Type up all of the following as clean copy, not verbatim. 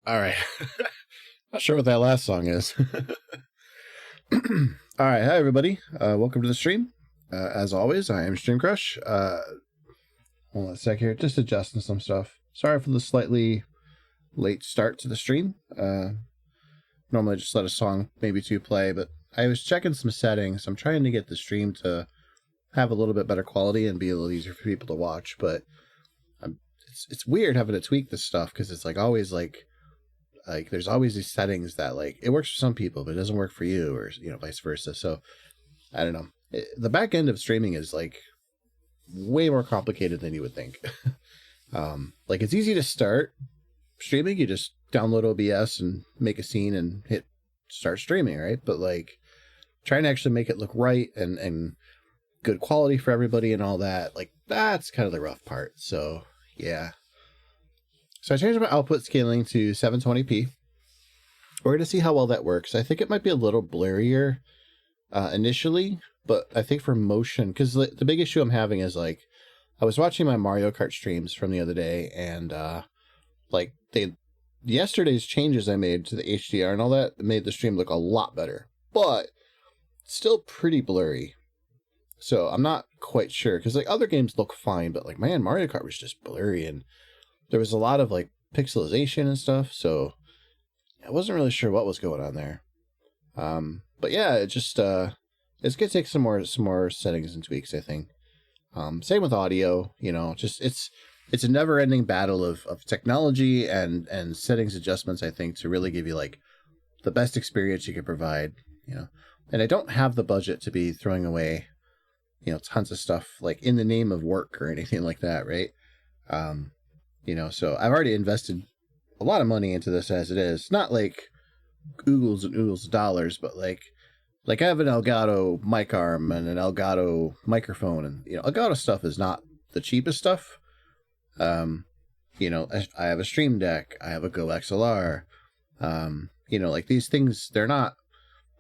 All right. Not sure what that last song is. All right. Hi, everybody. Welcome to the stream. As always, I am Stream Crush. Hold on a sec here. Just adjusting some stuff. Sorry for the slightly late start to the stream. Normally just let a song, maybe two, play, but I was checking some settings. I'm trying to get the stream to have a little bit better quality and be a little easier for people to watch, but it's weird having to tweak this stuff because it's always there's always these settings that it works for some people but it doesn't work for you, or vice versa. So I don't know. The back end of streaming is way more complicated than you would think. It's easy to start streaming. You just download OBS and make a scene and hit start streaming, right? But trying to actually make it look right and good quality for everybody and all that, that's kind of the rough part. So yeah. So I changed my output scaling to 720p. We're going to see how well that works. I think it might be a little blurrier initially, but I think for motion, because the big issue I'm having is I was watching my Mario Kart streams from the other day, and yesterday's changes I made to the HDR and all that made the stream look a lot better, but still pretty blurry. So I'm not quite sure, because other games look fine, but man, Mario Kart was just blurry, and there was a lot of pixelization and stuff, so I wasn't really sure what was going on there. But yeah, it just it's gonna take some more settings and tweaks, I think. Same with audio, just it's a never-ending battle of technology and settings adjustments, I think, to really give you the best experience you can provide, And I don't have the budget to be throwing away, tons of stuff in the name of work or anything like that, right? So I've already invested a lot of money into this as it is. Not oodles and oodles of dollars, but I have an Elgato mic arm and an Elgato microphone, and Elgato stuff is not the cheapest stuff. I have a Stream Deck, I have a Go XLR. These things, they're not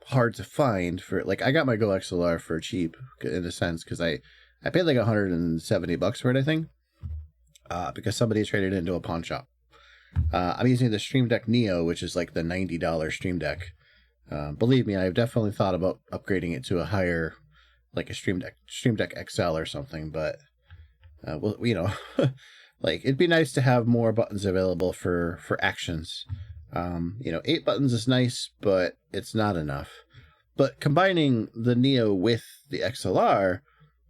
hard to find for I got my Go XLR for cheap in a sense, because I paid $170 for it, I think. Because somebody traded it into a pawn shop. I'm using the Stream Deck Neo, which is the $90 Stream Deck. Believe me, I've definitely thought about upgrading it to a higher, a Stream Deck XL or something. But, it'd be nice to have more buttons available for actions. 8 buttons is nice, but it's not enough. But combining the Neo with the XLR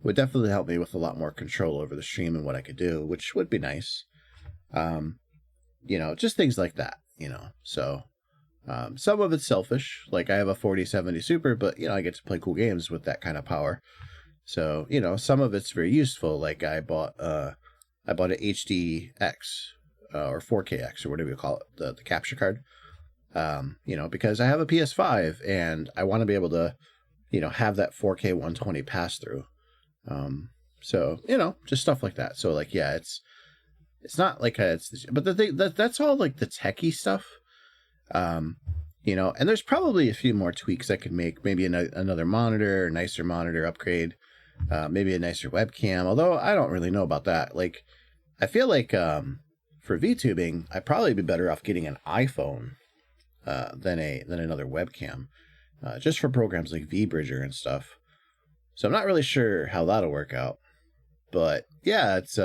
would definitely help me with a lot more control over the stream and what I could do, which would be nice. Just things like that, So, some of it's selfish. I have a 4070 Super, but, I get to play cool games with that kind of power. So, some of it's very useful. I bought an HDX, or 4KX, or whatever you call it, the capture card. Because I have a PS5 and I want to be able to, have that 4K 120 pass through. So, just stuff like that. So yeah, it's not but the thing that's all the techie stuff. And there's probably a few more tweaks I could make, maybe another monitor, a nicer monitor upgrade, maybe a nicer webcam. Although I don't really know about that. I feel for VTubing, I'd probably be better off getting an iPhone, than another webcam, just for programs like VBridger and stuff. So I'm not really sure how that'll work out, but yeah, it's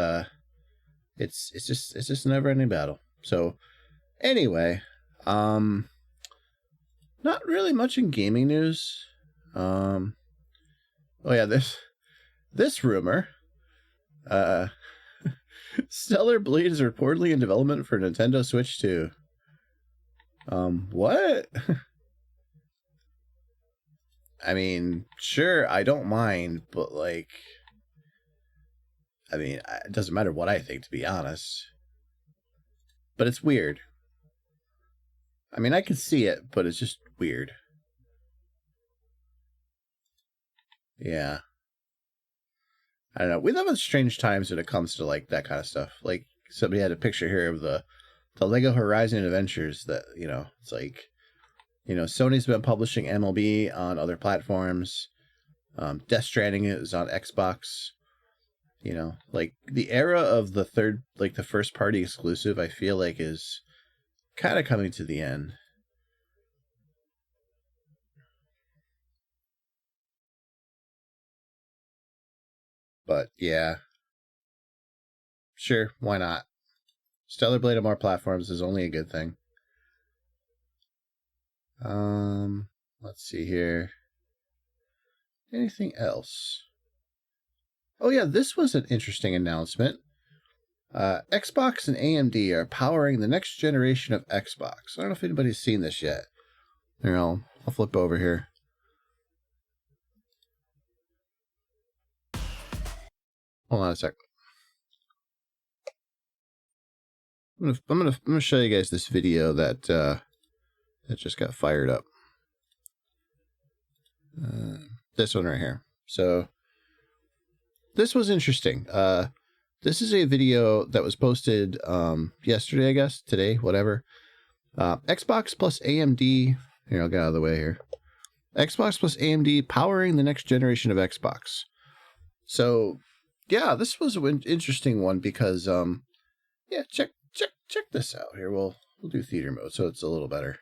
just a never-ending battle. So anyway, not really much in gaming news. Oh yeah, this rumor, Stellar Blade is reportedly in development for Nintendo Switch 2. What? I mean, sure, I don't mind, but it doesn't matter what I think, to be honest. But it's weird. I can see it, but it's just weird. Yeah. I don't know. We live in strange times when it comes to that kind of stuff. Somebody had a picture here of the Lego Horizon Adventures that, it's Sony's been publishing MLB on other platforms. Death Stranding is on Xbox. The era of the first party exclusive, I feel is kind of coming to the end. But yeah. Sure, why not? Stellar Blade on more platforms is only a good thing. Let's see here. Anything else? Oh yeah, this was an interesting announcement. Xbox and AMD are powering the next generation of Xbox. I don't know if anybody's seen this yet. Here, I'll flip over here. Hold on a sec. I'm gonna show you guys this video that that just got fired up. This one right here. So this was interesting. This is a video that was posted yesterday, I guess, today, whatever. Xbox plus AMD. Here, I'll get out of the way here. Xbox plus AMD powering the next generation of Xbox. So, yeah, this was an interesting one because, yeah, check this out here. We'll do theater mode so it's a little better.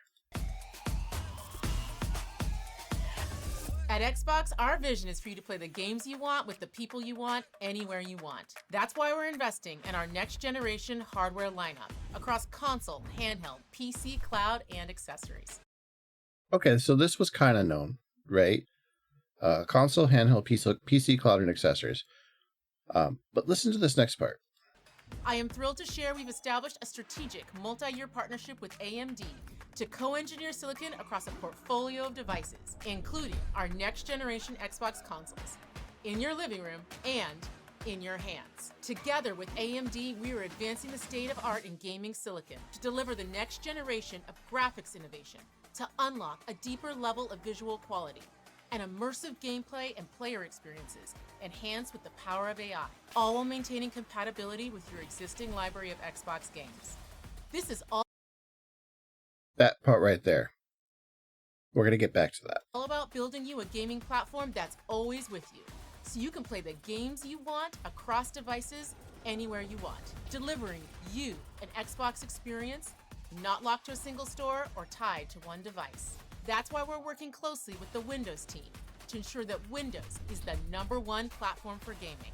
At Xbox, our vision is for you to play the games you want with the people you want, anywhere you want. That's why we're investing in our next generation hardware lineup across console, handheld, PC, cloud, and accessories. Okay, so this was kind of known, right? Console, handheld, PC, cloud, and accessories. But listen to this next part. I am thrilled to share we've established a strategic multi-year partnership with AMD to co-engineer silicon across a portfolio of devices, including our next-generation Xbox consoles, in your living room and in your hands. Together with AMD, we are advancing the state of art in gaming silicon to deliver the next generation of graphics innovation to unlock a deeper level of visual quality and immersive gameplay and player experiences enhanced with the power of AI, all while maintaining compatibility with your existing library of Xbox games. This is all That part right there. We're going to get back to that. All about building you a gaming platform that's always with you, so you can play the games you want across devices anywhere you want, delivering you an Xbox experience not locked to a single store or tied to one device. That's why we're working closely with the Windows team to ensure that Windows is the #1 platform for gaming.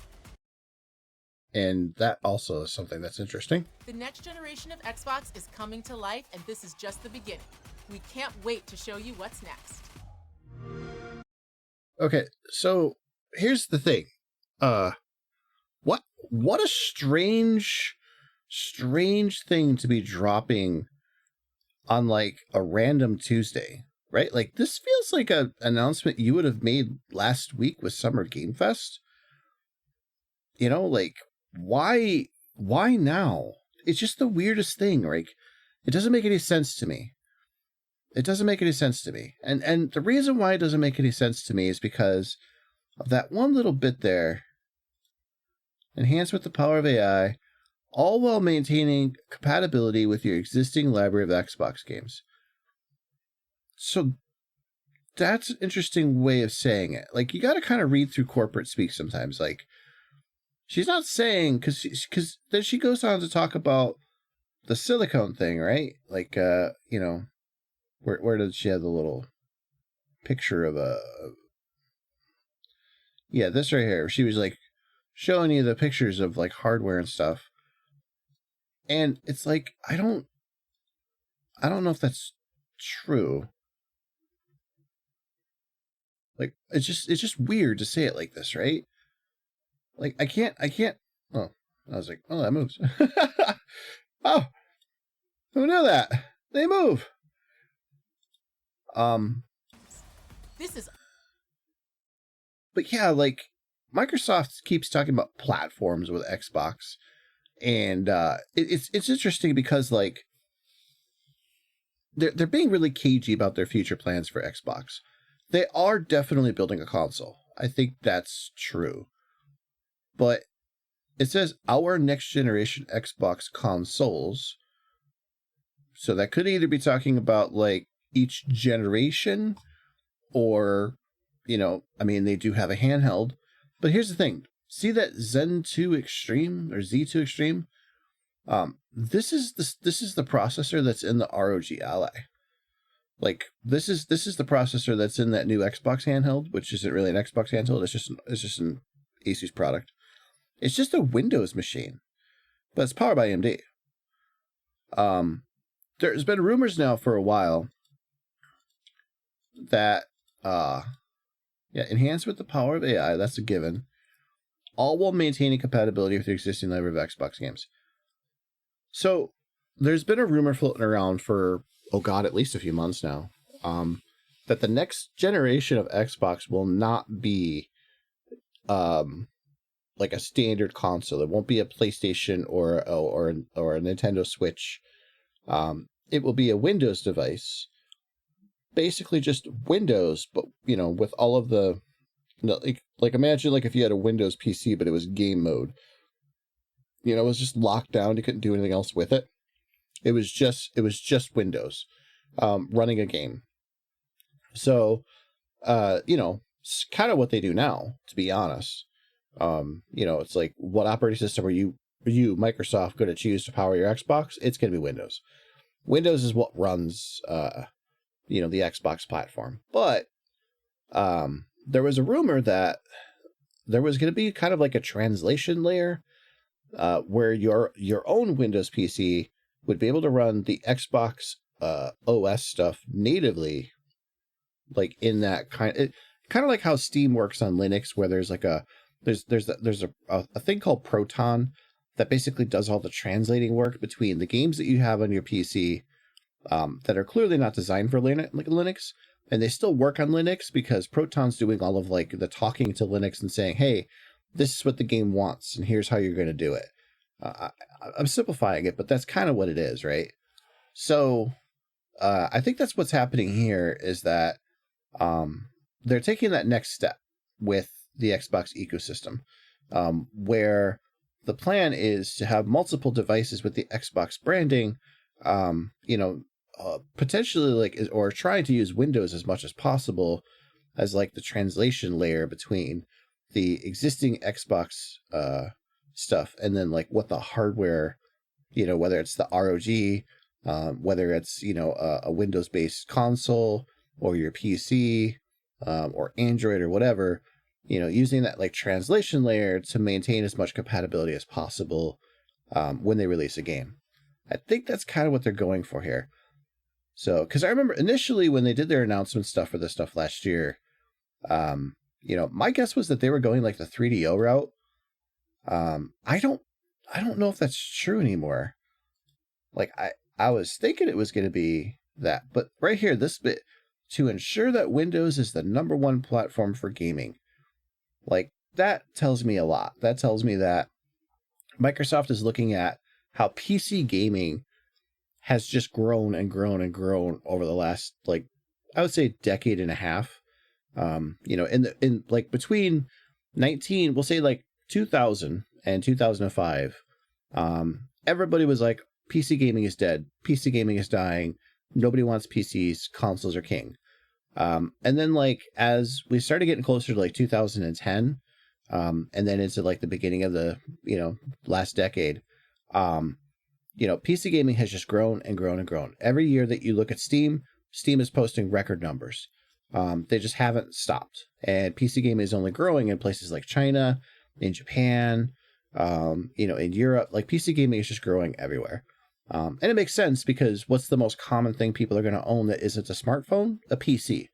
And that also is something that's interesting. The next generation of Xbox is coming to life, and this is just the beginning. We can't wait to show you what's next. Okay, so here's the thing. What a strange thing to be dropping on like a random Tuesday, right? Like this feels like an announcement you would have made last week with Summer Game Fest. You know, like why now? It's just the weirdest thing. Like it doesn't make any sense to me. It doesn't make any sense to me. And the reason why it doesn't make any sense to me is because of that one little bit there. Enhance with the power of AI, all while maintaining compatibility with your existing library of Xbox games. So that's an interesting way of saying it. Like you got to kind of read through corporate speak sometimes. Like she's not saying because then she goes on to talk about the silicone thing, right? Like you know, where does she have the little picture of yeah, this right here. She was like showing you the pictures of like hardware and stuff. And it's like I don't know if that's true. Like it's just weird to say it like this, right? Like I can't oh, I was like, oh, that moves. Oh, who knew that? They move. This is But yeah, like Microsoft keeps talking about platforms with Xbox, and it's interesting because like they're being really cagey about their future plans for Xbox. They are definitely building a console. I think that's true, but it says our next generation Xbox consoles, so that could either be talking about like each generation, or you know, I mean, they do have a handheld. But here's the thing. See that Zen 2 Extreme or Z2 Extreme? This is the processor that's in the ROG Ally. Like this is the processor that's in that new Xbox handheld, which isn't really an Xbox handheld. It's just an Asus product. It's just a Windows machine, but it's powered by AMD. There's been rumors now for a while that enhanced with the power of AI, that's a given, all while maintaining compatibility with the existing library of Xbox games. So there's been a rumor floating around for, at least a few months now, that the next generation of Xbox will not be like a standard console. It won't be a PlayStation or a Nintendo Switch. It will be a Windows device, basically just Windows, but with all of the like imagine like if you had a Windows PC but it was game mode. It was just locked down. You couldn't do anything else with it. It was just Windows running a game. So it's kind of what they do now, to be honest. It's like, what operating system are you Microsoft going to choose to power your Xbox? It's going to be Windows. Windows is what runs the Xbox platform. But there was a rumor that there was going to be kind of like a translation layer where your own Windows PC would be able to run the Xbox OS stuff natively, like in that kind of like how Steam works on Linux, where there's like there's a thing called Proton that basically does all the translating work between the games that you have on your PC that are clearly not designed for Linux, and they still work on Linux because Proton's doing all of like the talking to Linux and saying, hey, this is what the game wants, and here's how you're going to do it. I'm simplifying it, but that's kind of what it is, right? So I think that's what's happening here, is that they're taking that next step with the Xbox ecosystem, where the plan is to have multiple devices with the Xbox branding, potentially or trying to use Windows as much as possible as like the translation layer between the existing Xbox stuff and then like what the hardware, whether it's the ROG, whether it's a Windows based console or your PC or Android or whatever, using that like translation layer to maintain as much compatibility as possible when they release a game. I think that's kind of what they're going for here. So, because I remember initially when they did their announcement stuff for this stuff last year, my guess was that they were going like the 3DO route. I don't know if that's true anymore. Like I was thinking it was going to be that, but right here, this bit, to ensure that Windows is the number one platform for gaming, like that tells me a lot. That tells me that Microsoft is looking at how PC gaming has just grown and grown and grown over the last, like, I would say decade and a half. In like between we'll say like 2000 and 2005, everybody was like, PC gaming is dead. PC gaming is dying. Nobody wants PCs. Consoles are king. And then like as we started getting closer to like 2010, and then into like the beginning of the last decade, PC gaming has just grown and grown and grown. Every year that you look at Steam is posting record numbers. They just haven't stopped. And PC gaming is only growing in places like China, in Japan, in Europe. Like PC gaming is just growing everywhere. And it makes sense because what's the most common thing people are going to own that isn't a smartphone? A PC.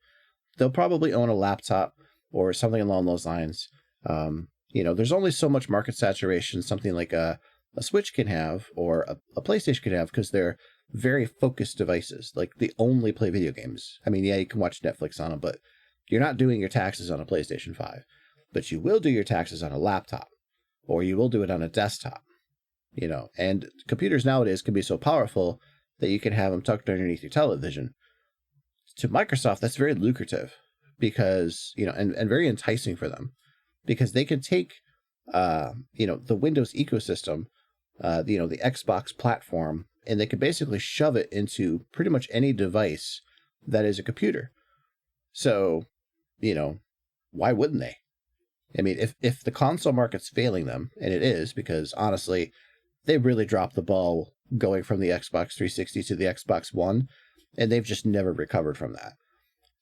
They'll probably own a laptop or something along those lines. There's only so much market saturation something like a Switch can have or a PlayStation can have because they're very focused devices. Like they only play video games. I mean, yeah, you can watch Netflix on them, but you're not doing your taxes on a PlayStation 5. But you will do your taxes on a laptop or you will do it on a desktop. And computers nowadays can be so powerful that you can have them tucked underneath your television. To Microsoft, that's very lucrative because, and very enticing for them because they can take, the Windows ecosystem, the Xbox platform, and they can basically shove it into pretty much any device that is a computer. So, why wouldn't they? I mean, if the console market's failing them, and it is, because honestly, they really dropped the ball going from the Xbox 360 to the Xbox One, and they've just never recovered from that.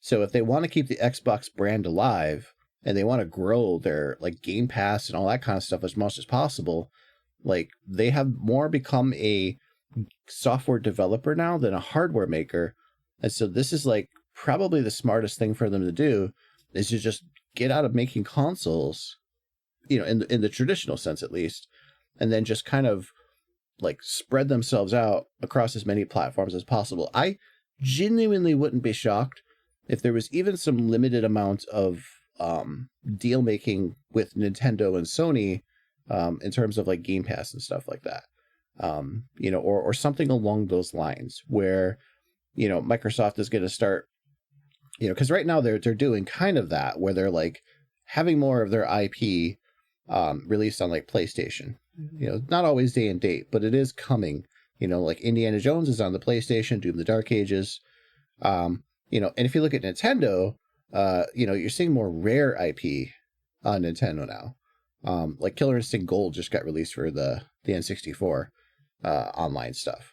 So if they want to keep the Xbox brand alive and they want to grow their like Game Pass and all that kind of stuff as much as possible, like they have more become a software developer now than a hardware maker. And so this is like probably the smartest thing for them to do, is to just get out of making consoles, you know, in the traditional sense at least, and then just kind of like spread themselves out across as many platforms as possible. I genuinely wouldn't be shocked if there was even some limited amount of deal making with Nintendo and Sony in terms of like Game Pass and stuff like that. You know, or something along those lines where, you know, Microsoft is going to start, you know, because right now they're doing kind of that, where they're like having more of their IP released on like PlayStation. You know, not always day and date, but it is coming. You know, like Indiana Jones is on the PlayStation, Doom the Dark Ages. You know, and if you look at Nintendo, you know, you're seeing more rare IP on Nintendo now. Like Killer Instinct Gold just got released for the N64 online stuff.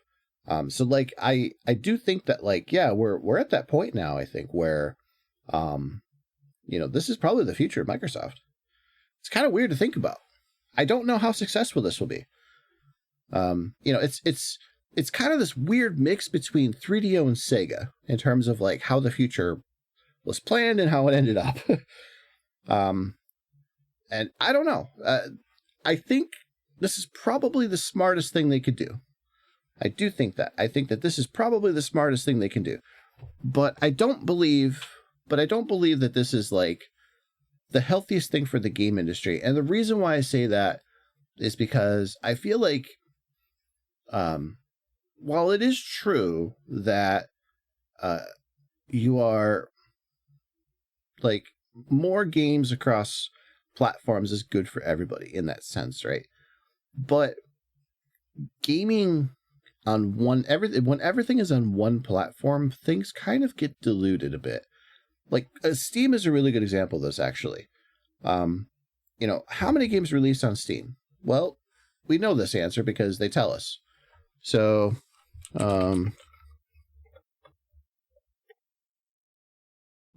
So like I do think that like, yeah, we're at that point now, I think, where you know, this is probably the future of Microsoft. It's kind of weird to think about. I don't know how successful this will be. You know, it's kind of this weird mix between 3DO and Sega in terms of like how the future was planned and how it ended up. And I don't know. I think this is probably the smartest thing they could do. I do think that. I think that this is probably the smartest thing they can do. But I don't believe that this is like the healthiest thing for the game industry. And the reason why I say that is because I feel like while it is true that you are like more games across platforms is good for everybody in that sense, right? But gaming on when everything is on one platform, things kind of get diluted a bit. Like Steam is a really good example of this, actually. You know, how many games released on Steam? Well, we know this answer because they tell us. So, all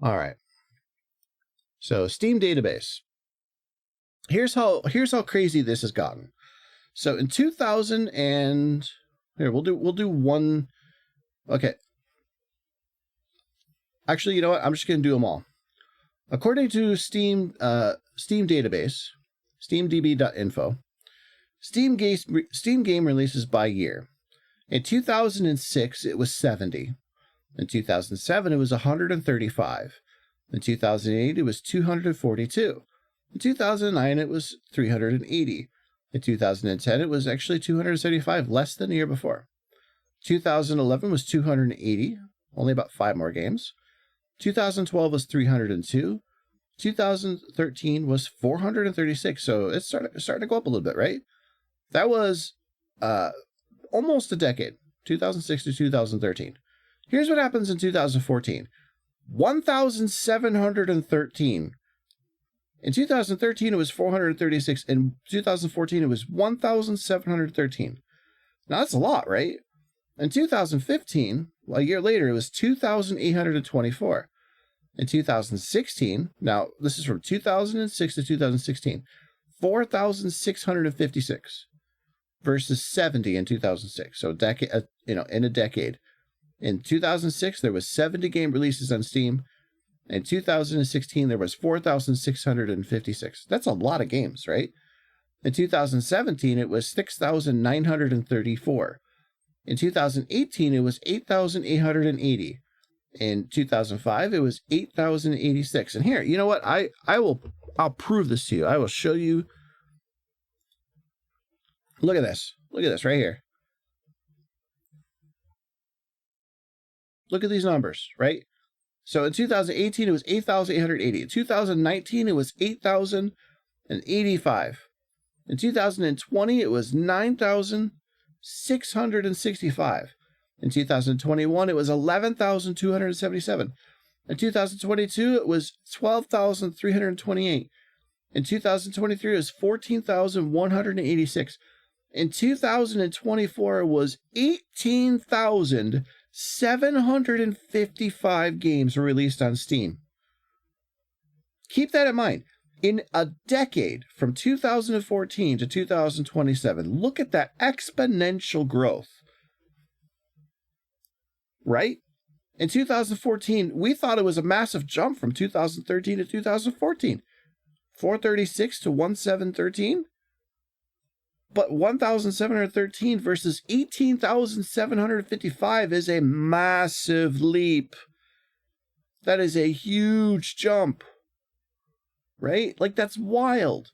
right. So Steam database. Here's how crazy this has gotten. So in 2000 and here we'll do one. Okay. Actually, you know what? I'm just going to do them all. According to Steam database, steamdb.info, Steam game releases by year. In 2006, it was 70. In 2007, it was 135. In 2008, it was 242. In 2009, it was 380. In 2010, it was actually 275, less than the year before. 2011 was 280, only about 5 more games. 2012 was 302. 2013 was 436, so it's starting to go up a little bit, right? That was almost a decade, 2006 to 2013. Here's what happens in 2014. 1,713. In 2013, it was 436. In 2014, it was 1,713. Now, that's a lot, right? In 2015, a year later, it was 2,824. In 2016, now, this is from 2006 to 2016, 4,656 versus 70 in 2006. So, in a decade. In 2006, there was 70 game releases on Steam. In 2016, there was 4,656. That's a lot of games, right? In 2017, it was 6,934. In 2018, it was 8,880. In 2005, it was 8,086. And here, you know what? I'll prove this to you. I will show you. Look at this. Look at this right here. Look at these numbers, right? So in 2018, it was 8,880. In 2019, it was 8,085. In 2020, it was 9,665. In 2021, it was 11,277. In 2022, it was 12,328. In 2023, it was 14,186. In 2024, it was 18,755 games were released on Steam. Keep that in mind. In a decade, from 2014 to 2027, look at that exponential growth. Right? In 2014, we thought it was a massive jump from 2013 to 2014. 436 to 1713. But 1,713 versus 18,755 is a massive leap. That is a huge jump. Right? Like, that's wild.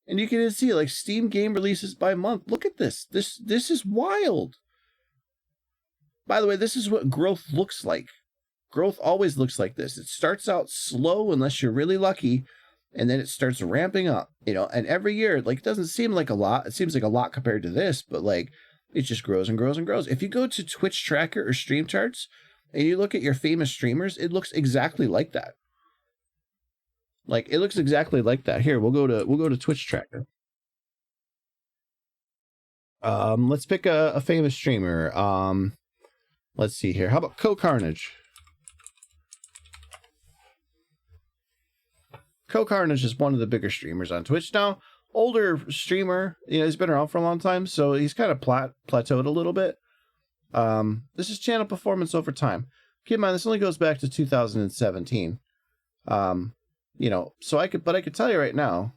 And you can see, like, Steam game releases by month. Look at this. This is wild. By the way, this is what growth looks like. Growth always looks like this. It starts out slow unless you're really lucky, and then it starts ramping up, you know, and every year, like, it doesn't seem like a lot. It seems like a lot compared to this, but, like, it just grows and grows and grows. If you go to Twitch Tracker or Stream Charts and you look at your famous streamers, it looks exactly like that. Like, it looks exactly like that. Here, we'll go to Twitch Tracker. Let's pick a famous streamer. Let's see here. How about CohhCarnage? CohhCarnage is one of the bigger streamers on Twitch now. Older streamer, you know, he's been around for a long time, so he's kind of plateaued a little bit. This is channel performance over time. Keep in mind, this only goes back to 2017. You know, so I could tell you right now.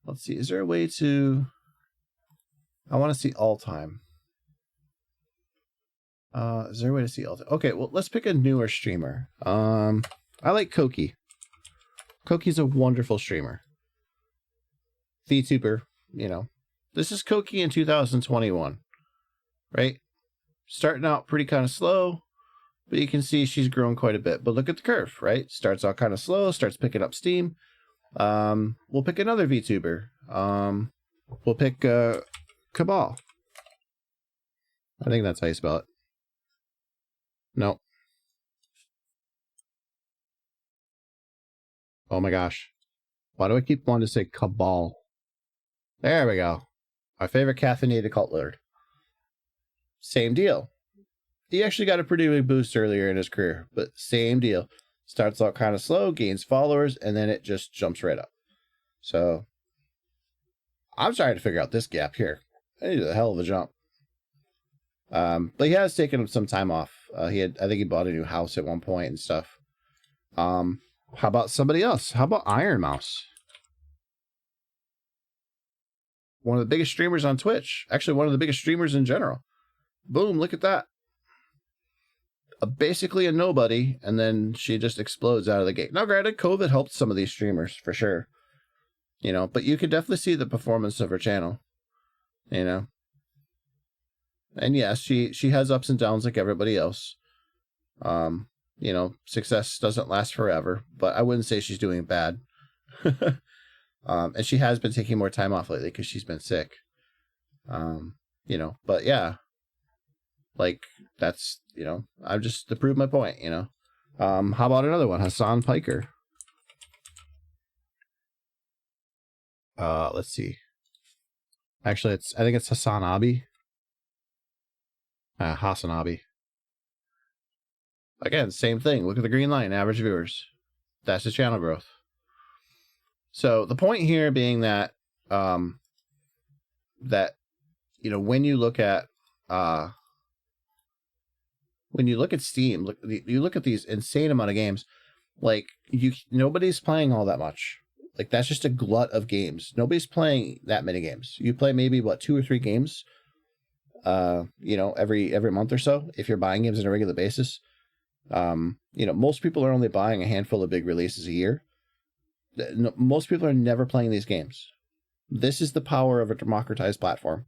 Let's see, is there a way to? I want to see all time. Is there a way to see all time? Okay, well, let's pick a newer streamer. I like Koki. Koki's a wonderful streamer. VTuber, you know. This is Koki in 2021, right? Starting out pretty kind of slow, but you can see she's grown quite a bit. But look at the curve, right? Starts out kind of slow, starts picking up steam. We'll pick another VTuber. We'll pick Cabal. I think that's how you spell it. No. Oh my gosh. Why do I keep wanting to say Cabal? There we go. My favorite caffeinated cult lord. Same deal. He actually got a pretty big boost earlier in his career, but same deal. Starts out kind of slow, gains followers, and then it just jumps right up. So, I'm trying to figure out this gap here. I need a hell of a jump. But he has taken some time off. I think he bought a new house at one point and stuff. How about somebody else? How about Iron Mouse? One of the biggest streamers on Twitch. Actually, one of the biggest streamers in general. Boom, look at that. Basically a nobody, and then she just explodes out of the gate. Now, granted, COVID helped some of these streamers, for sure. You know, but you could definitely see the performance of her channel. You know? And yes, she has ups and downs like everybody else. You know, success doesn't last forever, but I wouldn't say she's doing bad. And she has been taking more time off lately because she's been sick. You know, but yeah. Like, that's, you know, I've just to prove my point, you know. How about another one? Hassan Piker. Let's see. Actually, I think it's Hassan Abi. Hassan Abi. Again, same thing. Look at the green line, average viewers. That's the channel growth. So the point here being that, that, you know, when you look at Steam, you look at these insane amount of games, like nobody's playing all that much. Like, that's just a glut of games. Nobody's playing that many games. You play maybe 2 or 3 games, you know, every month or so, if you're buying games on a regular basis. You know, most people are only buying a handful of big releases a year. Most people are never playing these games. This is the power of a democratized platform.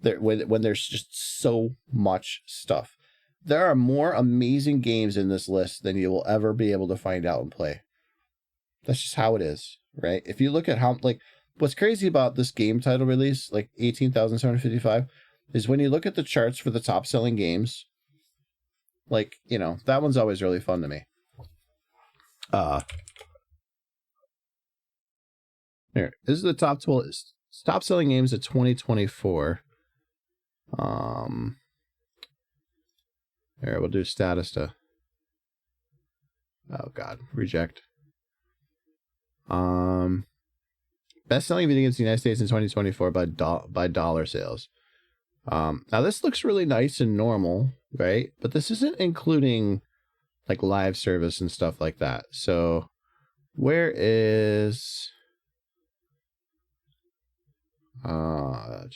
When there's just so much stuff. There are more amazing games in this list than you will ever be able to find out and play. That's just how it is, right? If you look at how, like, what's crazy about this game title release, like 18,755, is when you look at the charts for the top selling games, like, you know, that one's always really fun to me. Here, this is the top top selling games of 2024. Here, we'll do status to. Oh God, reject. Best selling video games in the United States in 2024 by dollar sales. Now this looks really nice and normal, right? But this isn't including like live service and stuff like that. So where is I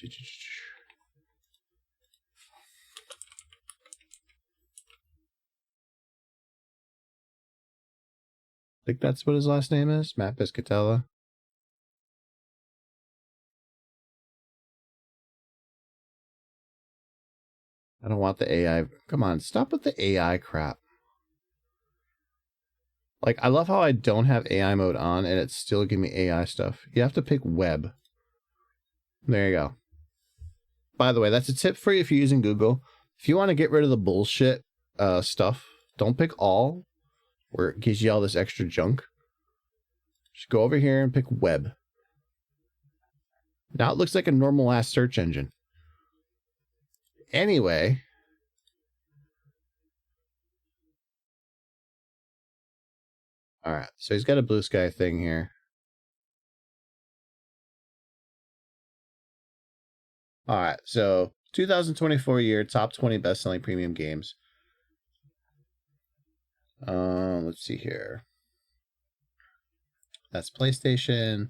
think that's what his last name is, Matt Piscatella. I don't want the AI. Come on, stop with the AI crap. Like, I love how I don't have AI mode on and it's still giving me AI stuff. You have to pick web. There you go. By the way, that's a tip for you if you're using Google. If you want to get rid of the bullshit stuff, don't pick all, where it gives you all this extra junk. Just go over here and pick web. Now it looks like a normal ass search engine. Anyway. All right, so he's got a Blue Sky thing here. All right, so 2024 year top 20 best-selling premium games. Let's see here. That's PlayStation,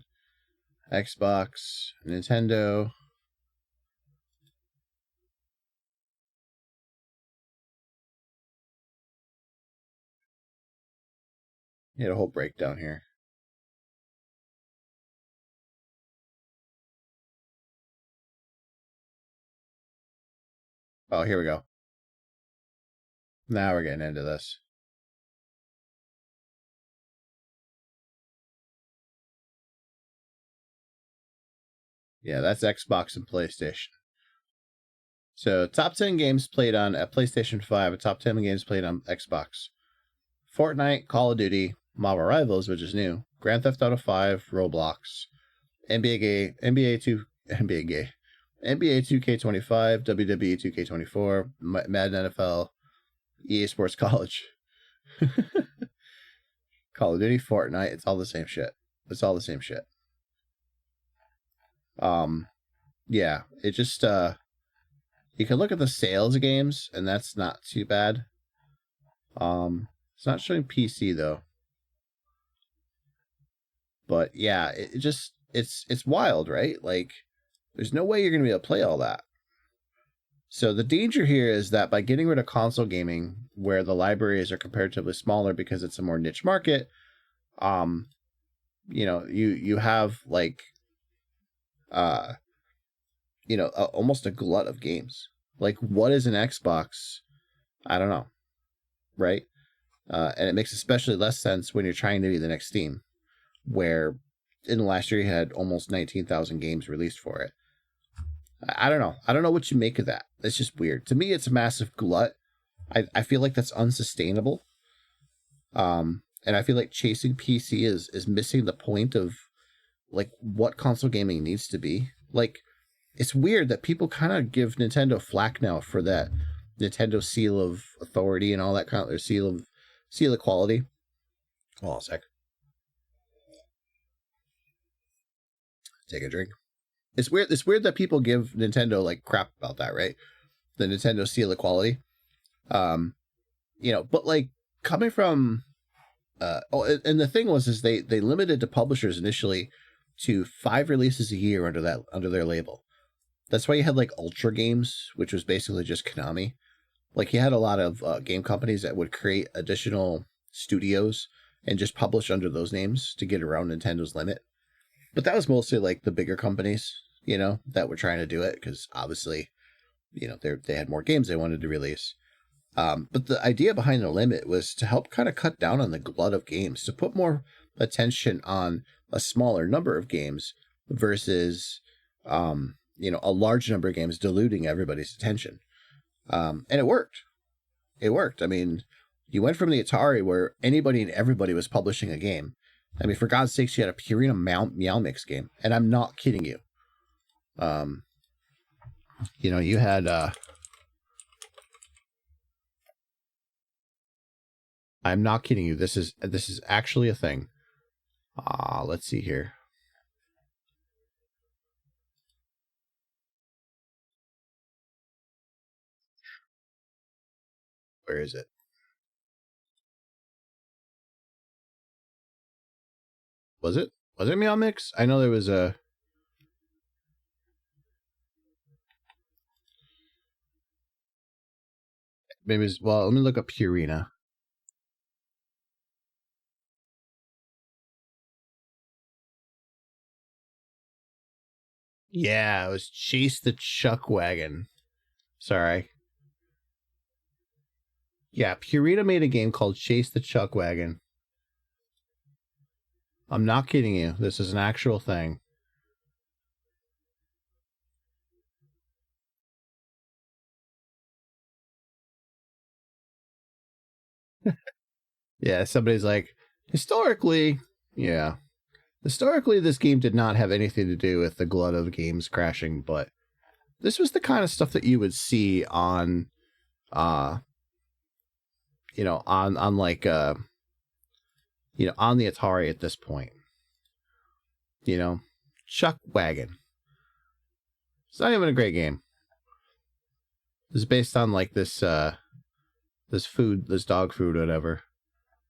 Xbox, Nintendo. You had a whole breakdown here. Oh, here we go. Now we're getting into this. Yeah, that's Xbox and PlayStation. So, top 10 games played on a PlayStation 5, and top 10 games played on Xbox. Fortnite, Call of Duty, Marvel Rivals, which is new, Grand Theft Auto 5, Roblox, NBA 2K25, WWE 2K24, Madden NFL, EA Sports College, Call of Duty, Fortnite. It's all the same shit. Yeah, it just you can look at the sales of games, and that's not too bad. It's not showing PC though. But yeah, it's wild, right? Like, there's no way you're going to be able to play all that. So the danger here is that by getting rid of console gaming, where the libraries are comparatively smaller because it's a more niche market, you have like, almost a glut of games. Like, what is an Xbox? I don't know, right? And it makes especially less sense when you're trying to be the next Steam, where in the last year you had almost 19,000 games released for it. I don't know. I don't know what you make of that. It's just weird. To me, it's a massive glut. I feel like that's unsustainable. And I feel like chasing PC is missing the point of like what console gaming needs to be. Like, it's weird that people kind of give Nintendo flack now for that Nintendo seal of authority and all that kind of, or seal of quality. Hold on a sec. Take a drink. It's weird that people give Nintendo like crap about that, right? The Nintendo seal of quality. But like coming from and the thing is they limited to publishers initially to 5 releases a year under their label. That's why you had like Ultra Games, which was basically just Konami. Like, you had a lot of game companies that would create additional studios and just publish under those names to get around Nintendo's limit. But that was mostly like the bigger companies, that were trying to do it because obviously, they had more games they wanted to release. But the idea behind the limit was to help kind of cut down on the glut of games, to put more attention on a smaller number of games versus, a large number of games diluting everybody's attention. And it worked. I mean, you went from the Atari where anybody and everybody was publishing a game. I mean, for God's sakes, you had a Purina Meow Mix game. And I'm not kidding you. You know, you had I'm not kidding you. This is actually a thing. Let's see here. Where is it? Was it Meow Mix? I know there was a. Maybe it's, well, let me look up Purina. Yeah, it was Chase the Chuck Wagon. Sorry. Yeah, Purina made a game called Chase the Chuck Wagon. I'm not kidding you. This is an actual thing. Yeah, somebody's like, historically, yeah. Historically, this game did not have anything to do with the glut of games crashing, but this was the kind of stuff that you would see on, you know, on like, you know, on the Atari at this point. You know, Chuck Wagon. It's not even a great game. It's based on like this, this dog food, whatever.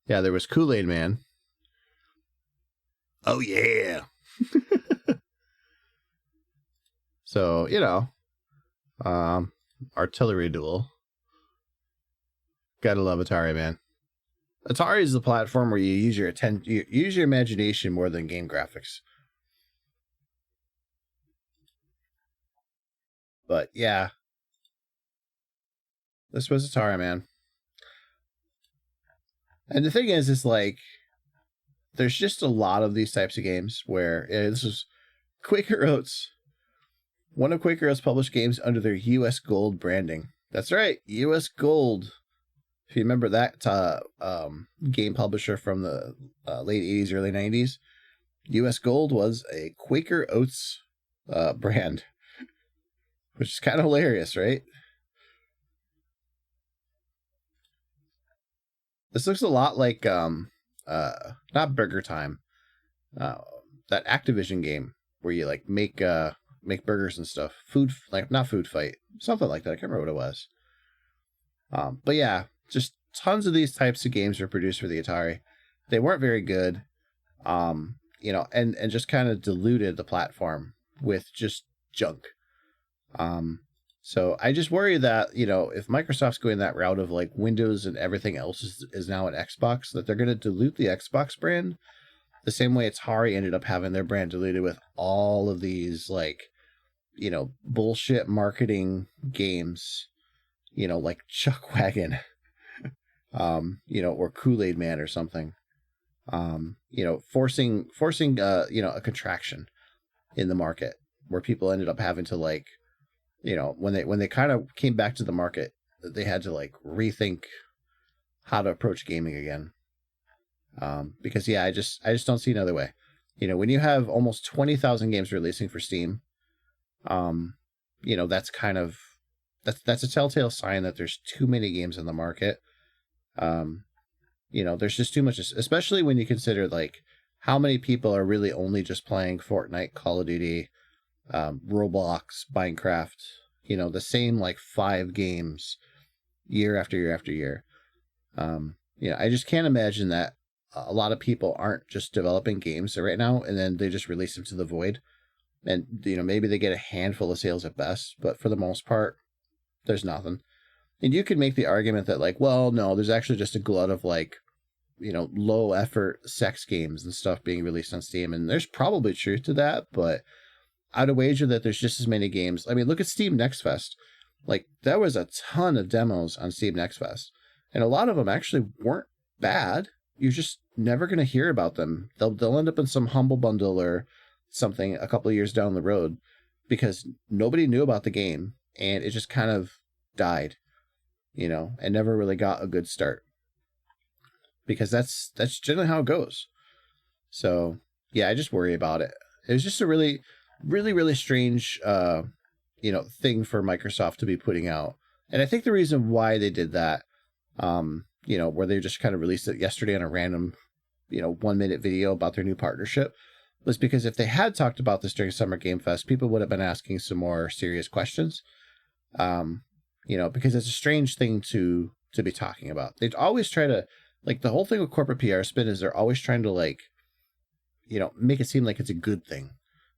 Yeah, there was Kool-Aid Man. Oh yeah. So, you know, Artillery Duel. Gotta love Atari, man. Atari is the platform where you use your use your imagination more than game graphics. But yeah, this was Atari, man. And the thing is like, there's just a lot of these types of games where this was Quaker Oats. One of Quaker Oats' published games under their US Gold branding. That's right, US Gold. If you remember that game publisher from the late 80s, early 90s, US Gold was a Quaker Oats brand, which is kind of hilarious, right? This looks a lot like not Burger Time, that Activision game where you like make burgers and stuff. Food, like not Food Fight, something like that. I can't remember what it was. But yeah, just tons of these types of games were produced for the Atari. They weren't very good, you know, and just kind of diluted the platform with just junk. So I just worry that, you know, if Microsoft's going that route of like Windows and everything else is now an Xbox, that they're going to dilute the Xbox brand the same way Atari ended up having their brand diluted with all of these, like, you know, bullshit marketing games, you know, like Chuck Wagon, you know, or Kool-Aid Man or something, you know, forcing, you know, a contraction in the market where people ended up having to, like, you know, when they kind of came back to the market, they had to like rethink how to approach gaming again. Because yeah, I just don't see another way. You know, when you have almost 20,000 games releasing for Steam, you know, that's kind of that's a telltale sign that there's too many games in the market. You know, there's just too much, especially when you consider like how many people are really only just playing Fortnite, Call of Duty, Roblox, Minecraft, you know, the same like 5 games year after year after year. You know, I just can't imagine that a lot of people aren't just developing games right now and then they just release them to the void. And, you know, maybe they get a handful of sales at best, but for the most part, there's nothing. And you could make the argument that like, well, no, there's actually just a glut of like, you know, low effort sex games and stuff being released on Steam. And there's probably truth to that, but I'd wager that there's just as many games. I mean, look at Steam Next Fest. Like, there was a ton of demos on Steam Next Fest, and a lot of them actually weren't bad. You're just never going to hear about them. They'll end up in some Humble Bundle or something a couple of years down the road because nobody knew about the game, and it just kind of died, you know, and never really got a good start. Because that's generally how it goes. So, yeah, I just worry about it. It was just a really... really, really strange, thing for Microsoft to be putting out. And I think the reason why they did that, where they just kind of released it yesterday on a random, 1-minute video about their new partnership, was because if they had talked about this during Summer Game Fest, people would have been asking some more serious questions. Because it's a strange thing to be talking about. They'd always try to, like, the whole thing with corporate PR spin is they're always trying to, like, make it seem like it's a good thing,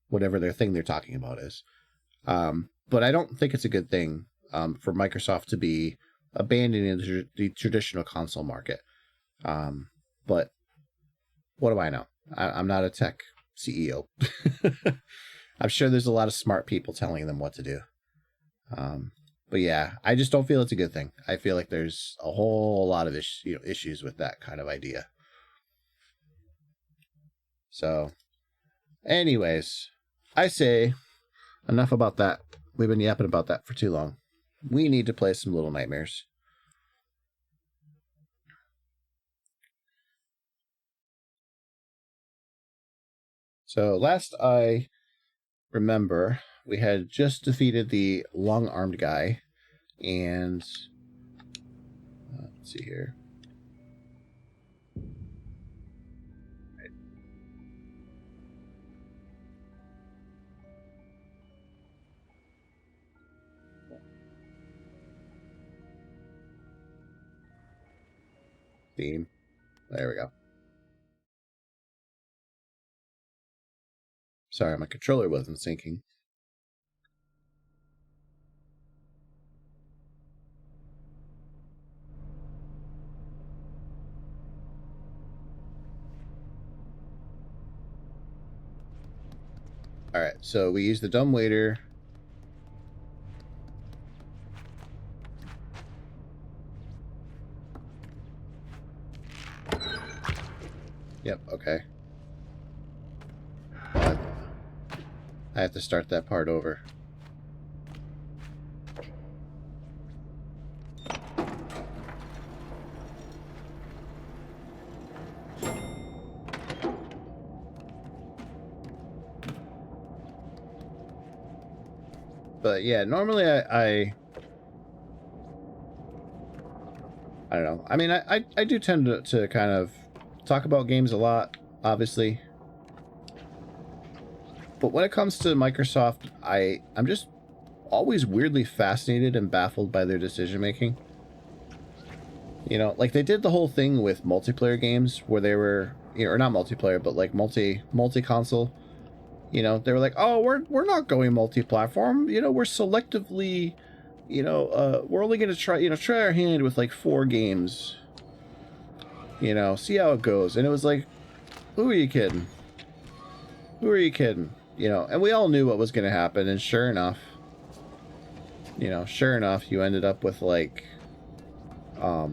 whatever their thing they're talking about is. But I don't think it's a good thing for Microsoft to be abandoning the traditional console market. But what do I know? I'm not a tech CEO. I'm sure there's a lot of smart people telling them what to do. But yeah, I just don't feel it's a good thing. I feel like there's a whole lot of issues with that kind of idea. So, anyways, I say enough about that. We've been yapping about that for too long. We need to play some Little Nightmares. So last I remember, we had just defeated the long-armed guy, and let's see here. Theme. There we go. Sorry, my controller wasn't syncing. Alright, so we use the dumbwaiter. Yep, okay. I have to start that part over. But yeah, normally I don't know. I mean, I do tend to kind of talk about games a lot, obviously. But when it comes to Microsoft, I'm just always weirdly fascinated and baffled by their decision making. Like they did the whole thing with multiplayer games where they were, or not multiplayer, but like multi-console. They were like, oh, we're not going multi-platform. We're selectively, we're only going to try our hand with like 4 games. See how it goes. And it was like, who are you kidding? Who are you kidding? And we all knew what was going to happen. And sure enough, you ended up with like, a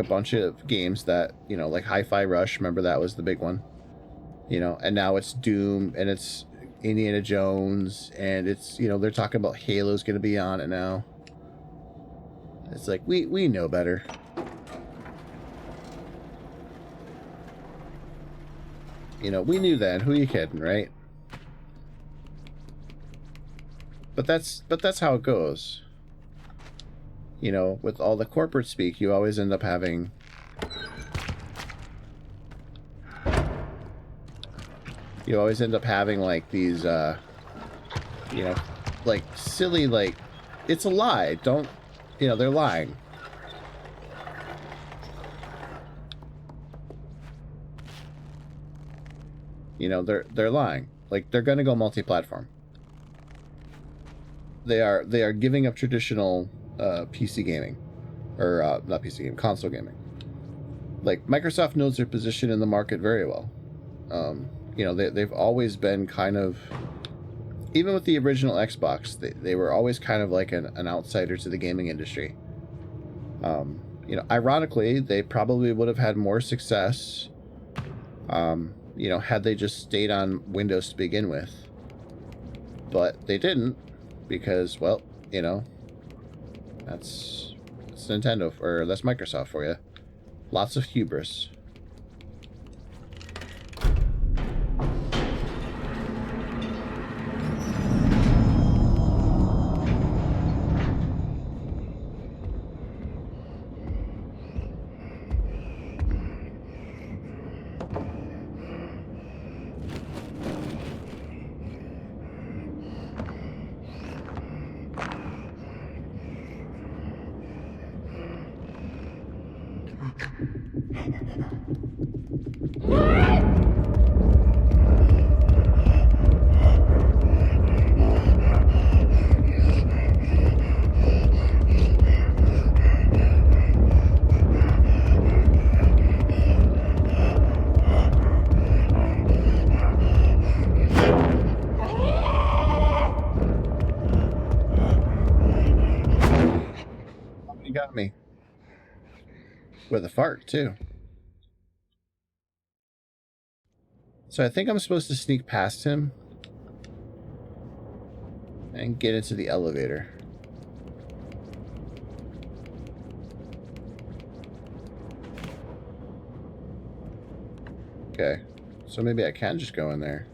bunch of games that, like Hi-Fi Rush. Remember that was the big one. And now it's Doom and it's Indiana Jones and it's, they're talking about Halo's going to be on it now. It's like, we know better. We knew then. Who are you kidding, right? But that's how it goes. With all the corporate speak, you always end up having like these like silly, like, it's a lie. Don't, they're lying. They're lying. Like, they're gonna go multi-platform. They are giving up traditional PC gaming, or not PC gaming, console gaming. Like, Microsoft knows their position in the market very well. They've always been kind of, even with the original Xbox, they were always kind of like an outsider to the gaming industry. Ironically, they probably would have had more success, had they just stayed on Windows to begin with. But they didn't, because, well, that's Nintendo, or that's Microsoft for you. Lots of hubris. He got me. With a fart, too. So I think I'm supposed to sneak past him and get into the elevator. Okay. So maybe I can just go in there.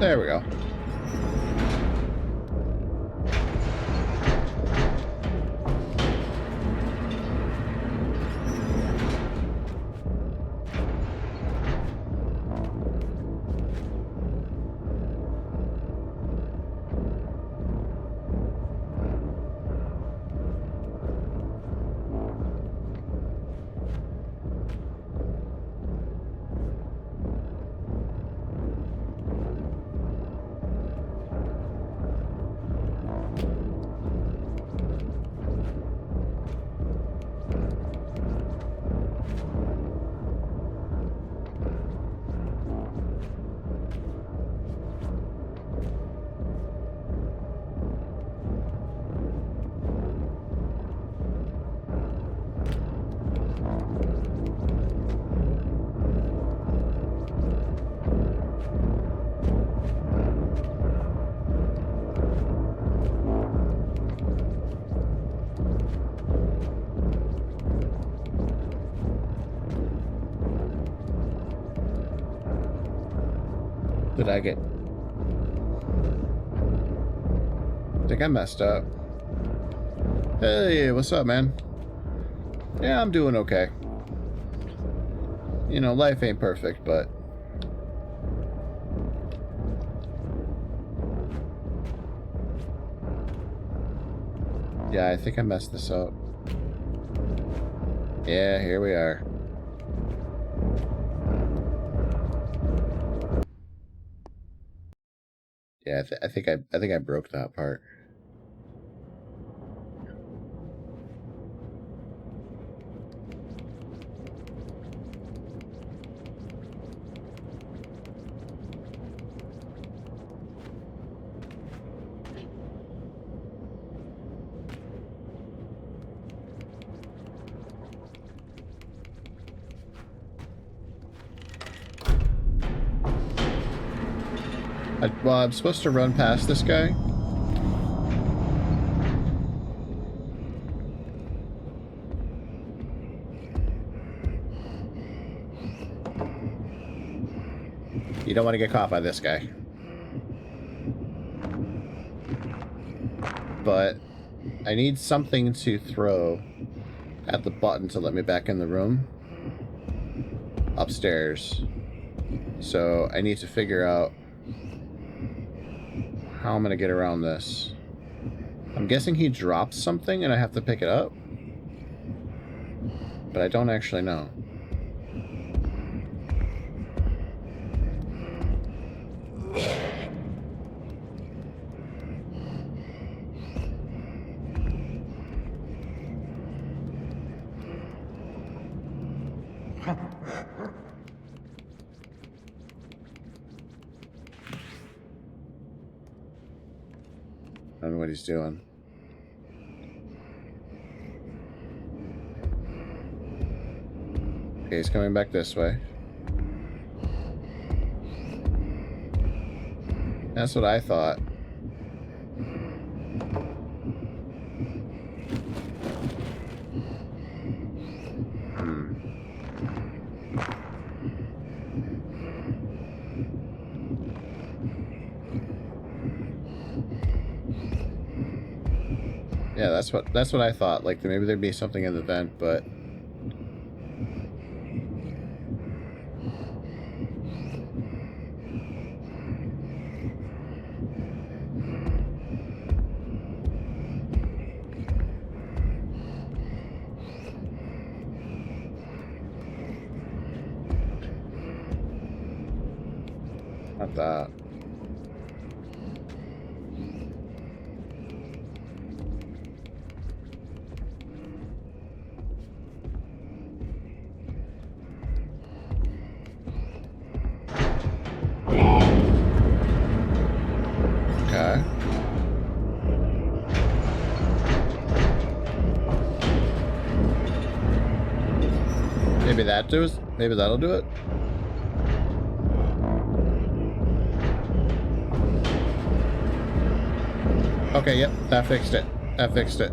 There we go. Did I get... I think I messed up. Hey, what's up, man? Yeah, I'm doing okay. You know, life ain't perfect, but... Yeah, I think I messed this up. Yeah, here we are. Yeah, I think I broke that part. Well, I'm supposed to run past this guy. You don't want to get caught by this guy. But I need something to throw at the button to let me back in the room. Upstairs. So I need to figure out how I'm going to get around this. I'm guessing he drops something and I have to pick it up. but I don't actually know. I don't know what he's doing. Okay, he's coming back this way. That's what I thought. Yeah, that's what I thought. Like maybe there'd be something in the vent, but not that. Okay. Maybe that'll do it. Okay, yep, that fixed it. That fixed it.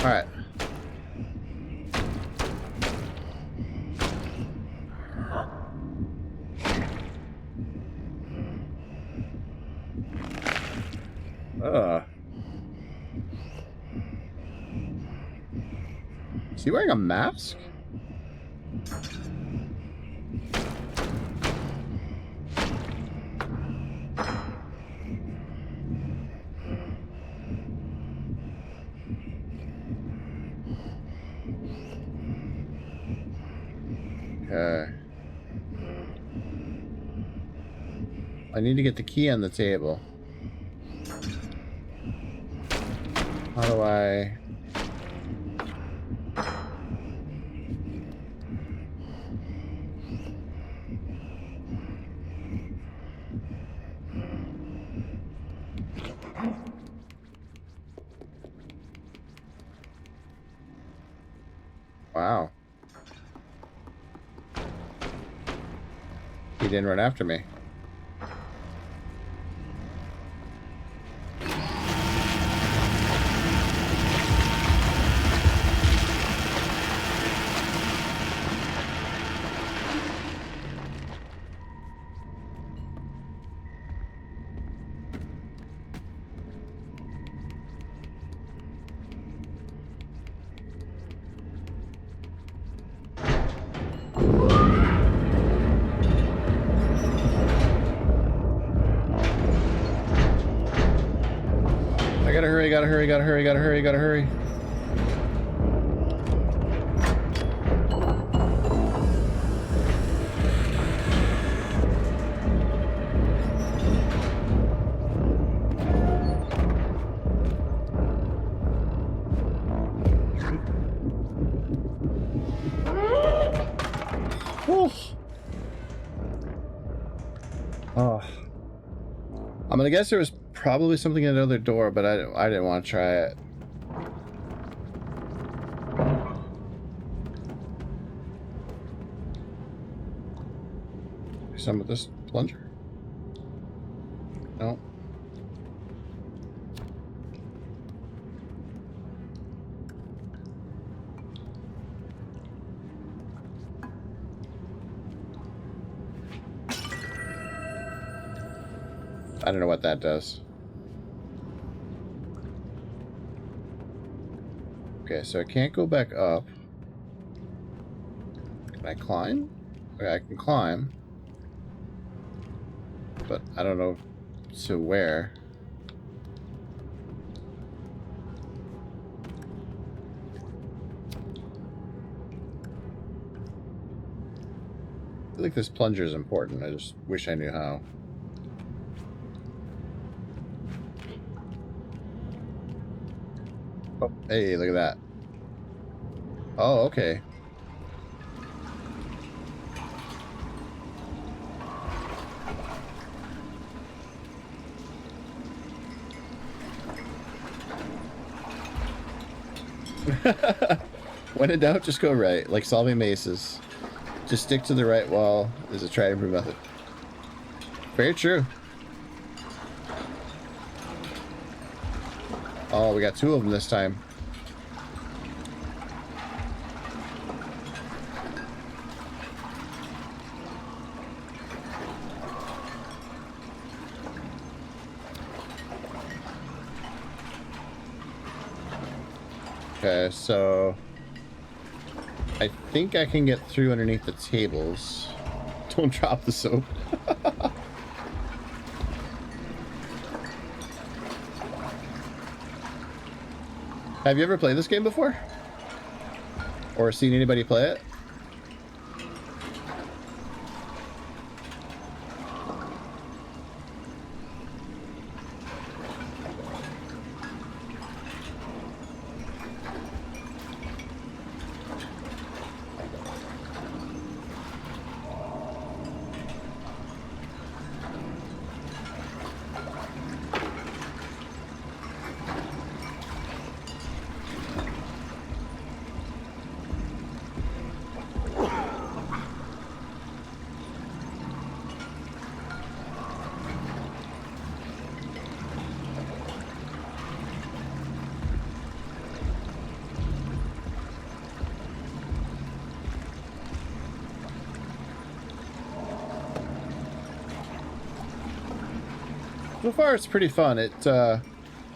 All right. Is he wearing a mask? Okay. I need to get the key on the table. How do I... Wow. He didn't run after me. Gotta hurry. Oh. I'm gonna guess there was probably something at another door, but I didn't want to try it. Some of this plunger? No. I don't know what that does. Okay, so I can't go back up. Can I climb? Okay, I can climb. But I don't know to where. I feel like this plunger is important. I just wish I knew how. Oh, hey, look at that. Oh, okay. When in doubt, just go right. Like solving mazes. Just stick to the right wall is a tried and true method. Very true. Oh, we got two of them this time. Okay, so I think I can get through underneath the tables. Don't drop the soap. Have you ever played this game before? Or seen anybody play it? So far, it's pretty fun. It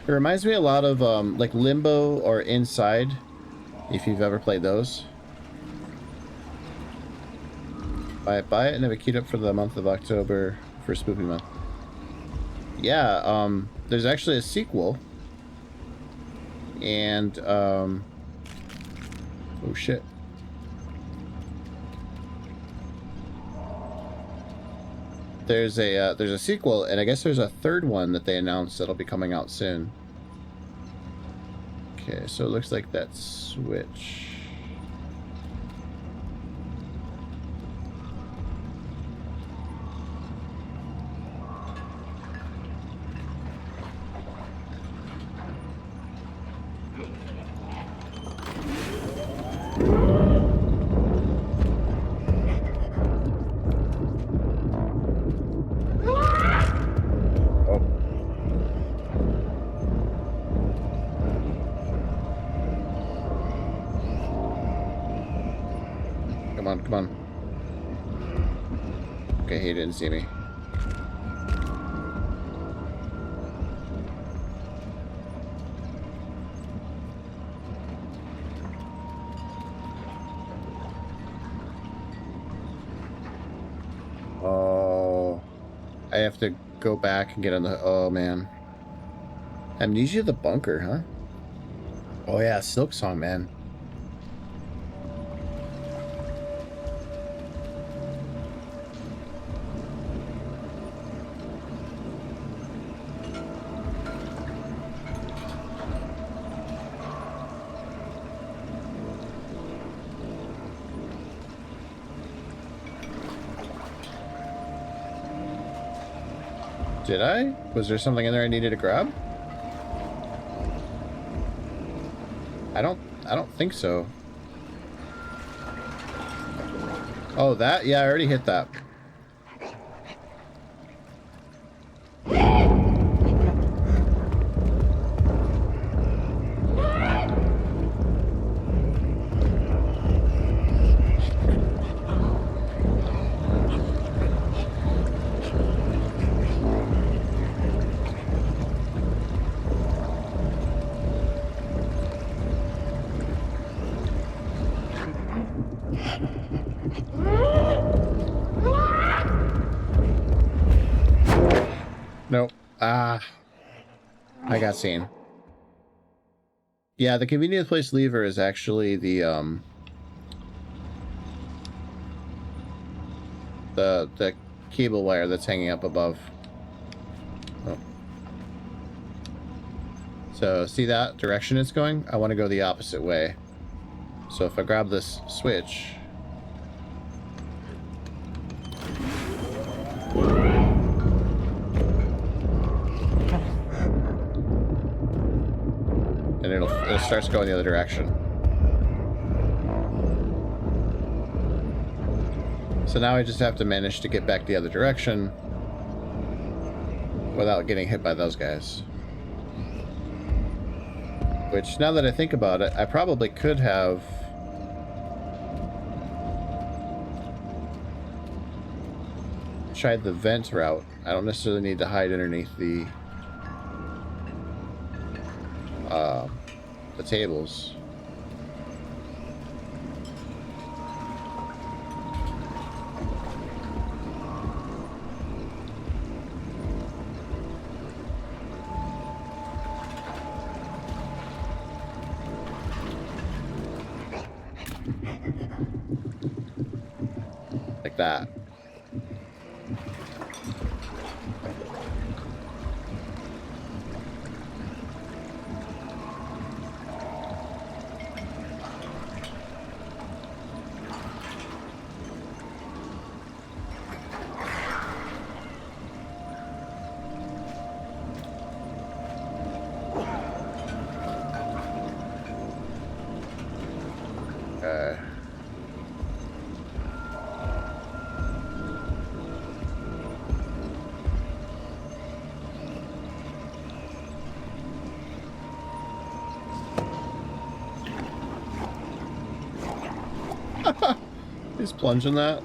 reminds me a lot of like Limbo or Inside, if you've ever played those. Buy it and have it keyed up for the month of October for Spoopy Month. Yeah, there's actually a sequel, and oh shit. There's a sequel, and I guess there's a third one that they announced that'll be coming out soon. Okay, so it looks like that switch. Come on. Okay, he didn't see me. Oh, I have to go back and get on the... Oh, man. Amnesia the Bunker, huh? Oh, yeah, Silk Song, man. Did I? Was there something in there I needed to grab? I don't think so. Oh, that? Yeah, I already hit that. Nope. Ah. I got seen. Yeah, the convenience place lever is actually the cable wire that's hanging up above. Oh. So, see that direction it's going? I want to go the opposite way. So if I grab this switch... and it starts going the other direction. So now I just have to manage to get back the other direction without getting hit by those guys. Which, now that I think about it, I probably could have tried the vent route. I don't necessarily need to hide underneath the tables. Like that. He's plunging that.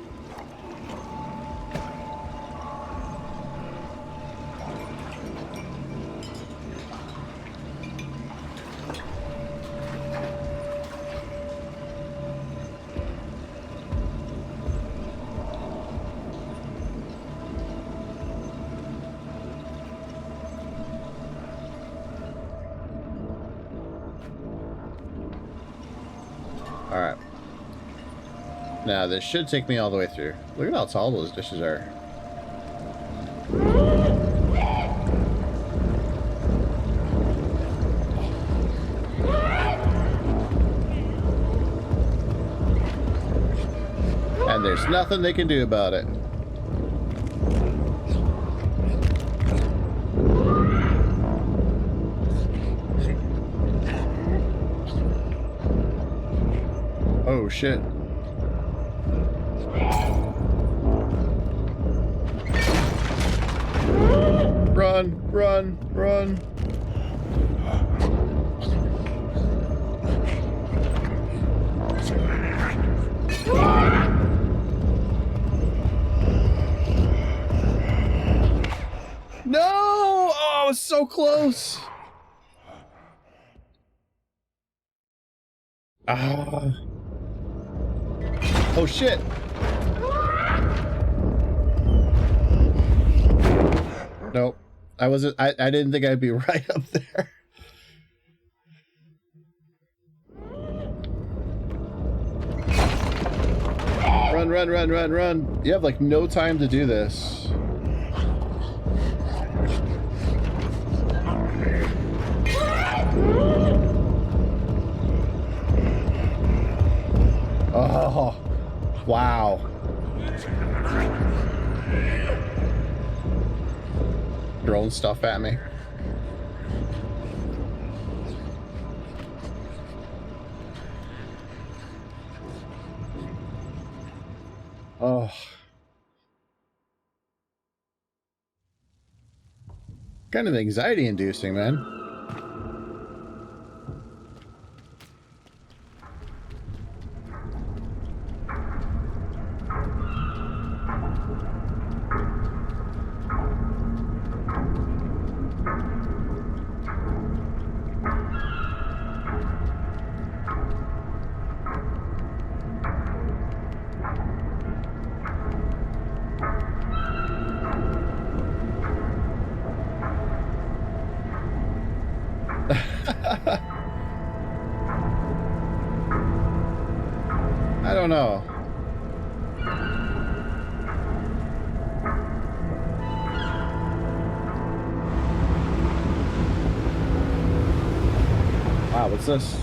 All right. Now, this should take me all the way through. Look at how tall those dishes are. And there's nothing they can do about it. Oh, shit. Run, run, run. No! Oh, I was so close. Ah. Oh, shit. Nope. I didn't think I'd be right up there. Run, run, run, run, run. You have like no time to do this. Oh, wow. Throwing stuff at me. Oh. Kind of anxiety inducing, man. I don't know. Wow, what's this?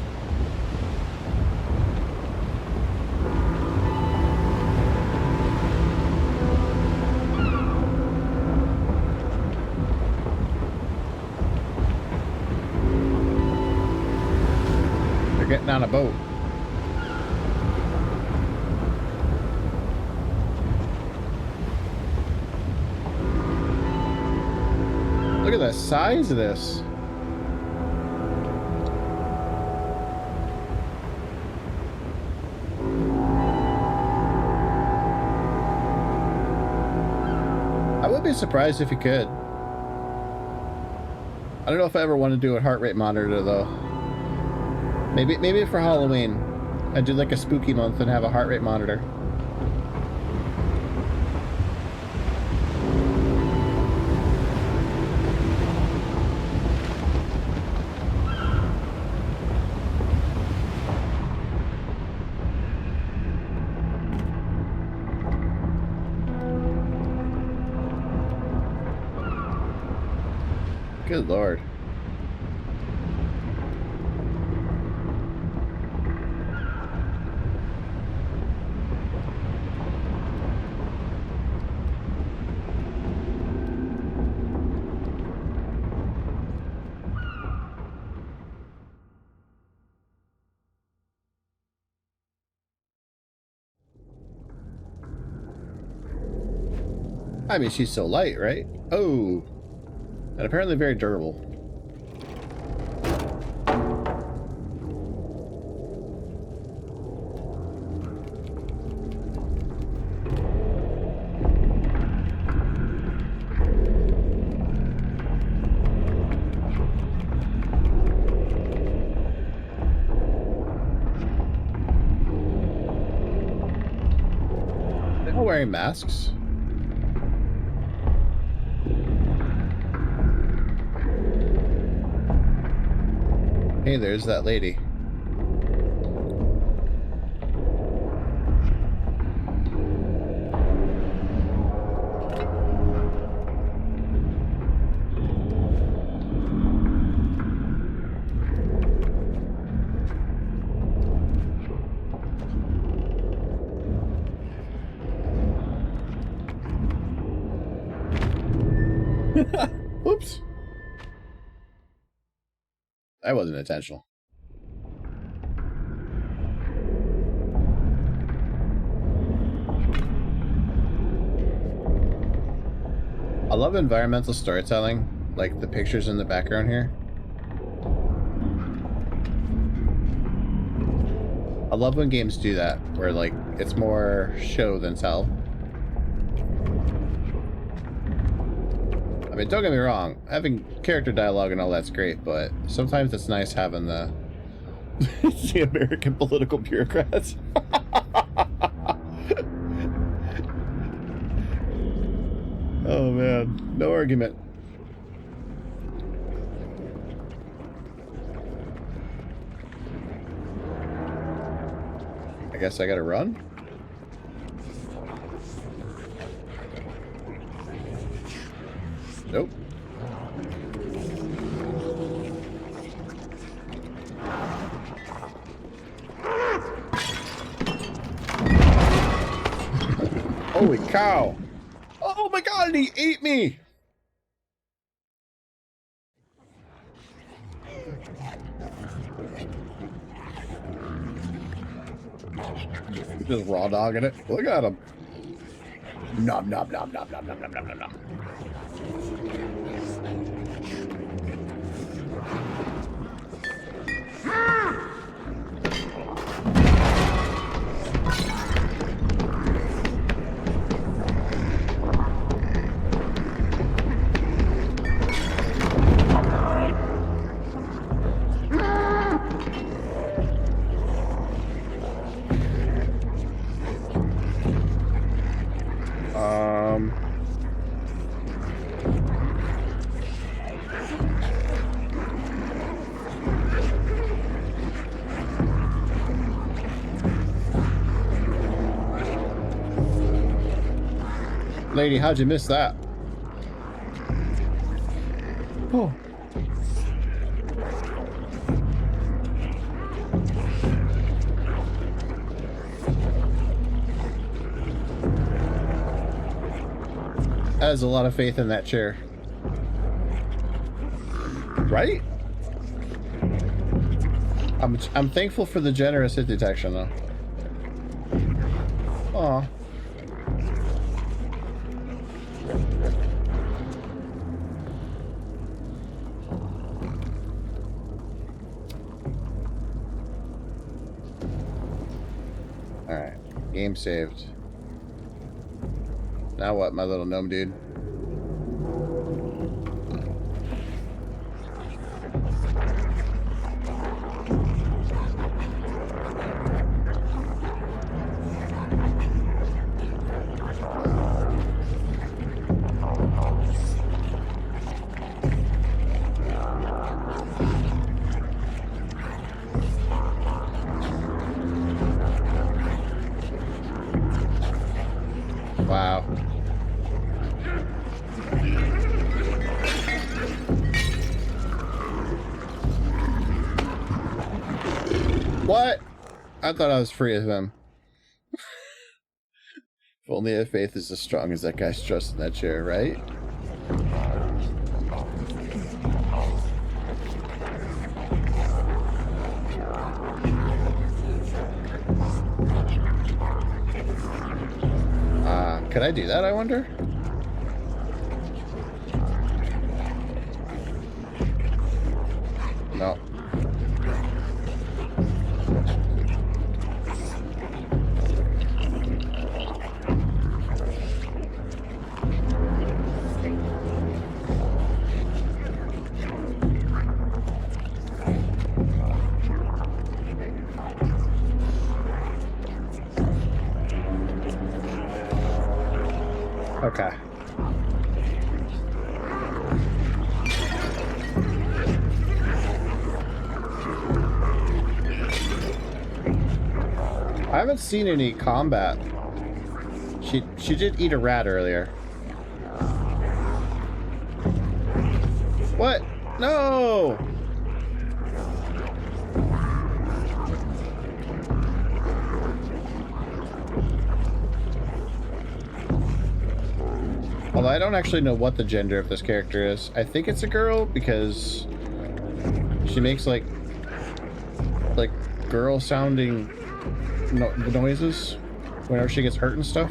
They're getting on a boat. Look at the size of this. I would be surprised if you could. I don't know if I ever want to do a heart rate monitor though. Maybe for Halloween, I'd do like a spooky month and have a heart rate monitor. Good Lord. I mean, she's so light, right? Oh. And apparently very durable. They're all wearing masks. Hey, there's that lady. Whoops. That wasn't intentional. I love environmental storytelling, like the pictures in the background here. I love when games do that, where like it's more show than tell. I mean, don't get me wrong, having character dialogue and all that's great, but sometimes it's nice having the the American political bureaucrats. Oh man, no argument. I guess I gotta run? Nope. Holy cow! Oh my god, he ate me! Just raw dogging it. Look at him. Nom nom nom nom nom nom nom nom nom nom. lady, how'd you miss that? Oh. That has a lot of faith in that chair. Right? I'm thankful for the generous hit detection though. Aw. Alright. Game saved. Now what, my little gnome dude? Wow. What? I thought I was free of him. If only if faith is as strong as that guy's trust in that chair, right? Could I do that, I wonder? No. Okay. I haven't seen any combat. She did eat a rat earlier. What? No! Although I don't actually know what the gender of this character is. I think it's a girl because she makes like girl sounding noises whenever she gets hurt and stuff.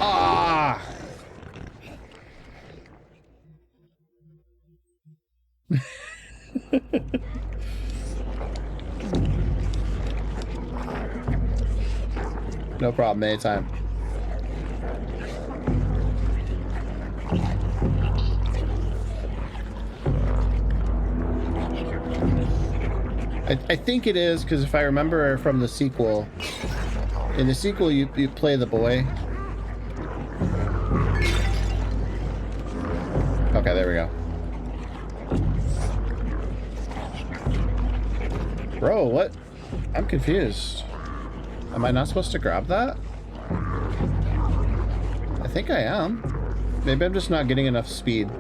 Ah! No problem, anytime. I think it is, because if I remember from the sequel, in the sequel you play the boy. Okay, there we go. Bro, what? I'm confused. Am I not supposed to grab that? I think I am. Maybe I'm just not getting enough speed.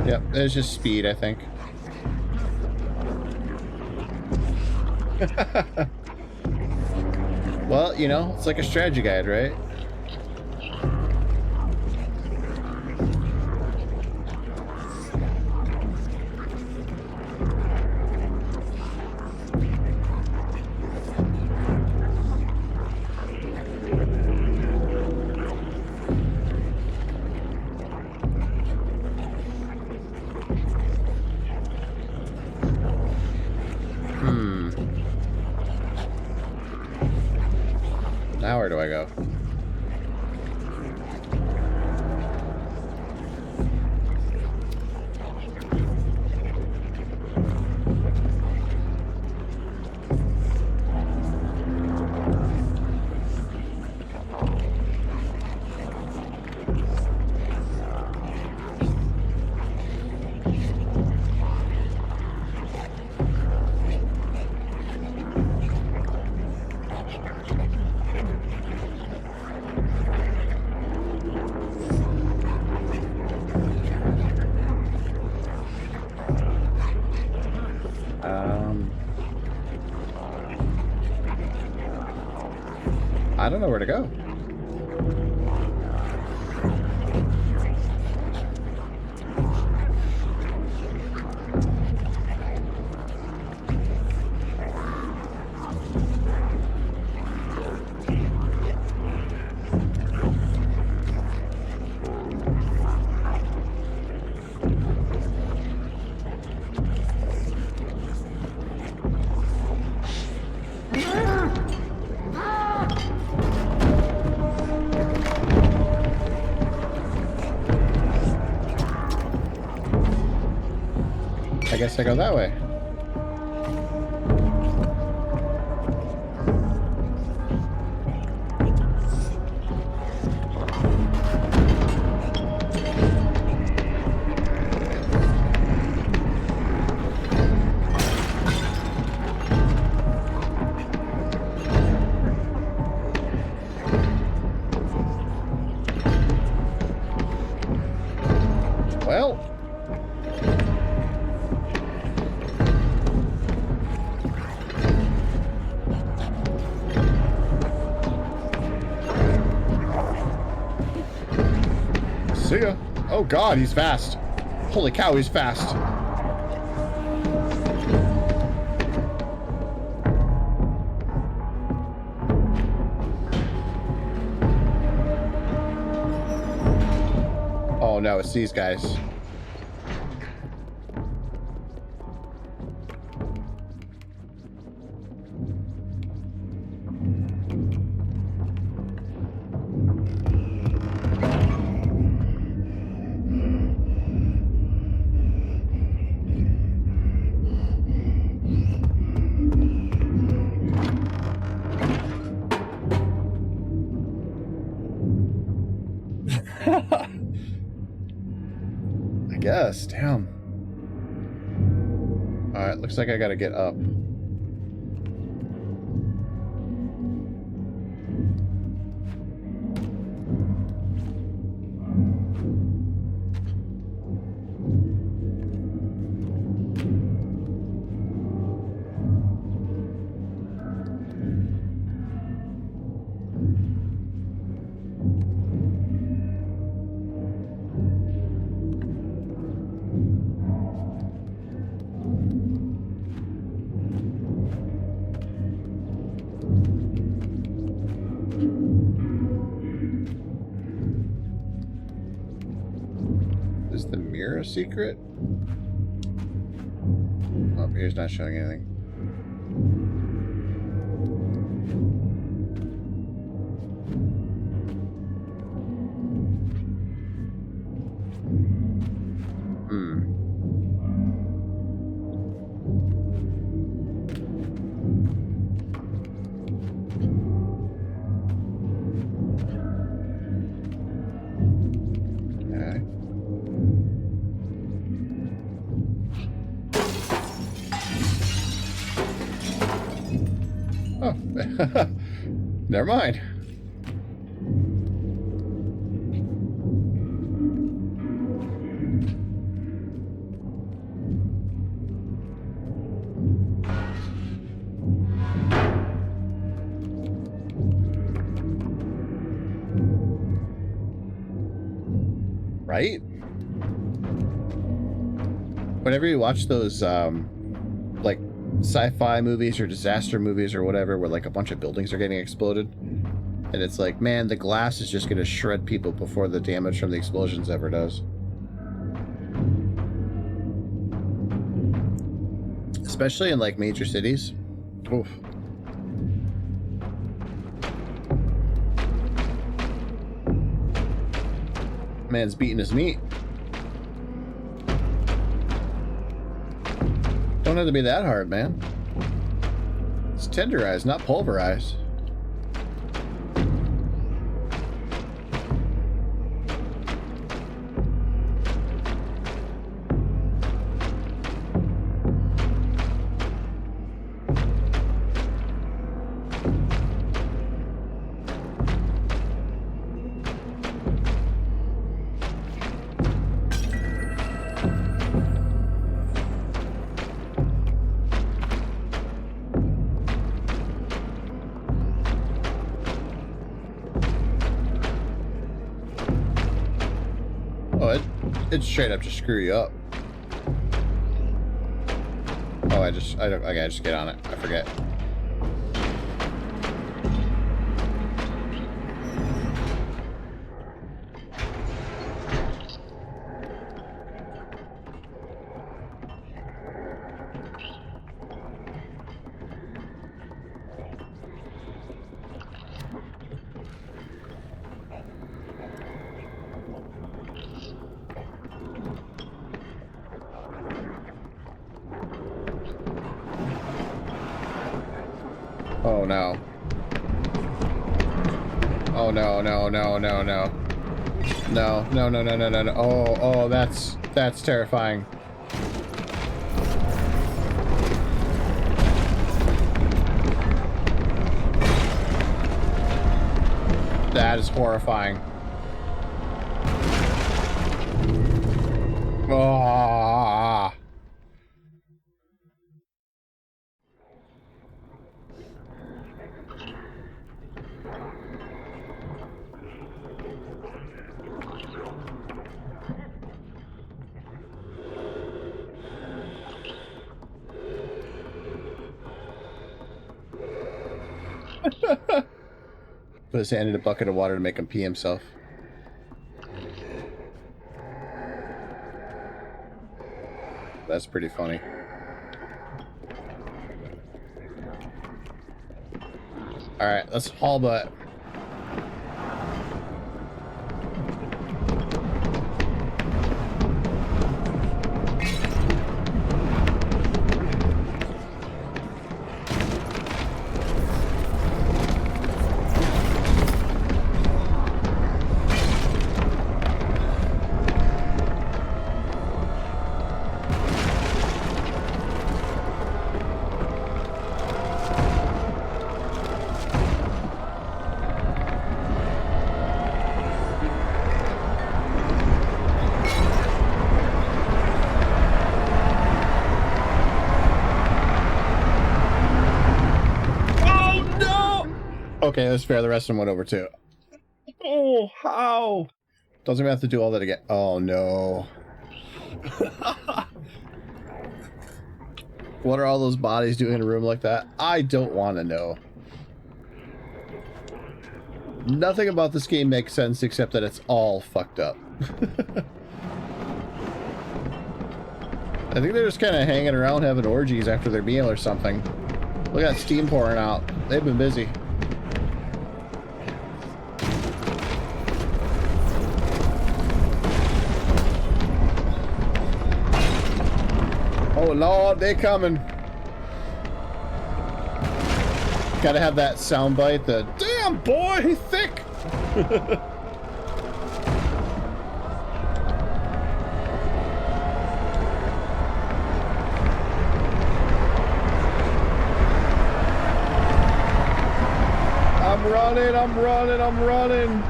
Yep, it's just speed, I think. Well, you know, it's like a strategy guide, right? Now where do I go? I don't know where to go. I guess I go that way. Well, see ya. Oh god, he's fast. Holy cow, he's fast. Oh no, it's these guys. I guess, damn. Alright, looks like I gotta get up. Is the mirror a secret? Oh, here's not showing anything. Okay. Oh, never mind. Right? Whenever you watch those, like, sci-fi movies or disaster movies or whatever, where, like, a bunch of buildings are getting exploded, and it's like, man, the glass is just going to shred people before the damage from the explosions ever does. Especially in, like, major cities. Oof. Man's beating his meat. Don't have to be that hard, man. It's tenderized, not pulverized. It's straight up to screw you up. Oh, I gotta just get on it. I forget. Oh no. Oh no, no, no, no, no. No, no, no, no, no, no, no. Oh, that's terrifying. That is horrifying. Oh. Put his hand in a bucket of water to make him pee himself. That's pretty funny. Alright, let's haul butt. Okay, that's fair. The rest of them went over too. Oh, how? Doesn't even have to do all that again. Oh, no. What are all those bodies doing in a room like that? I don't want to know. Nothing about this game makes sense except that it's all fucked up. I think they're just kind of hanging around having orgies after their meal or something. Look at that steam pouring out. They've been busy. Oh Lord, they coming. Gotta have that soundbite, the damn boy, he's thick. I'm running, I'm running, I'm running.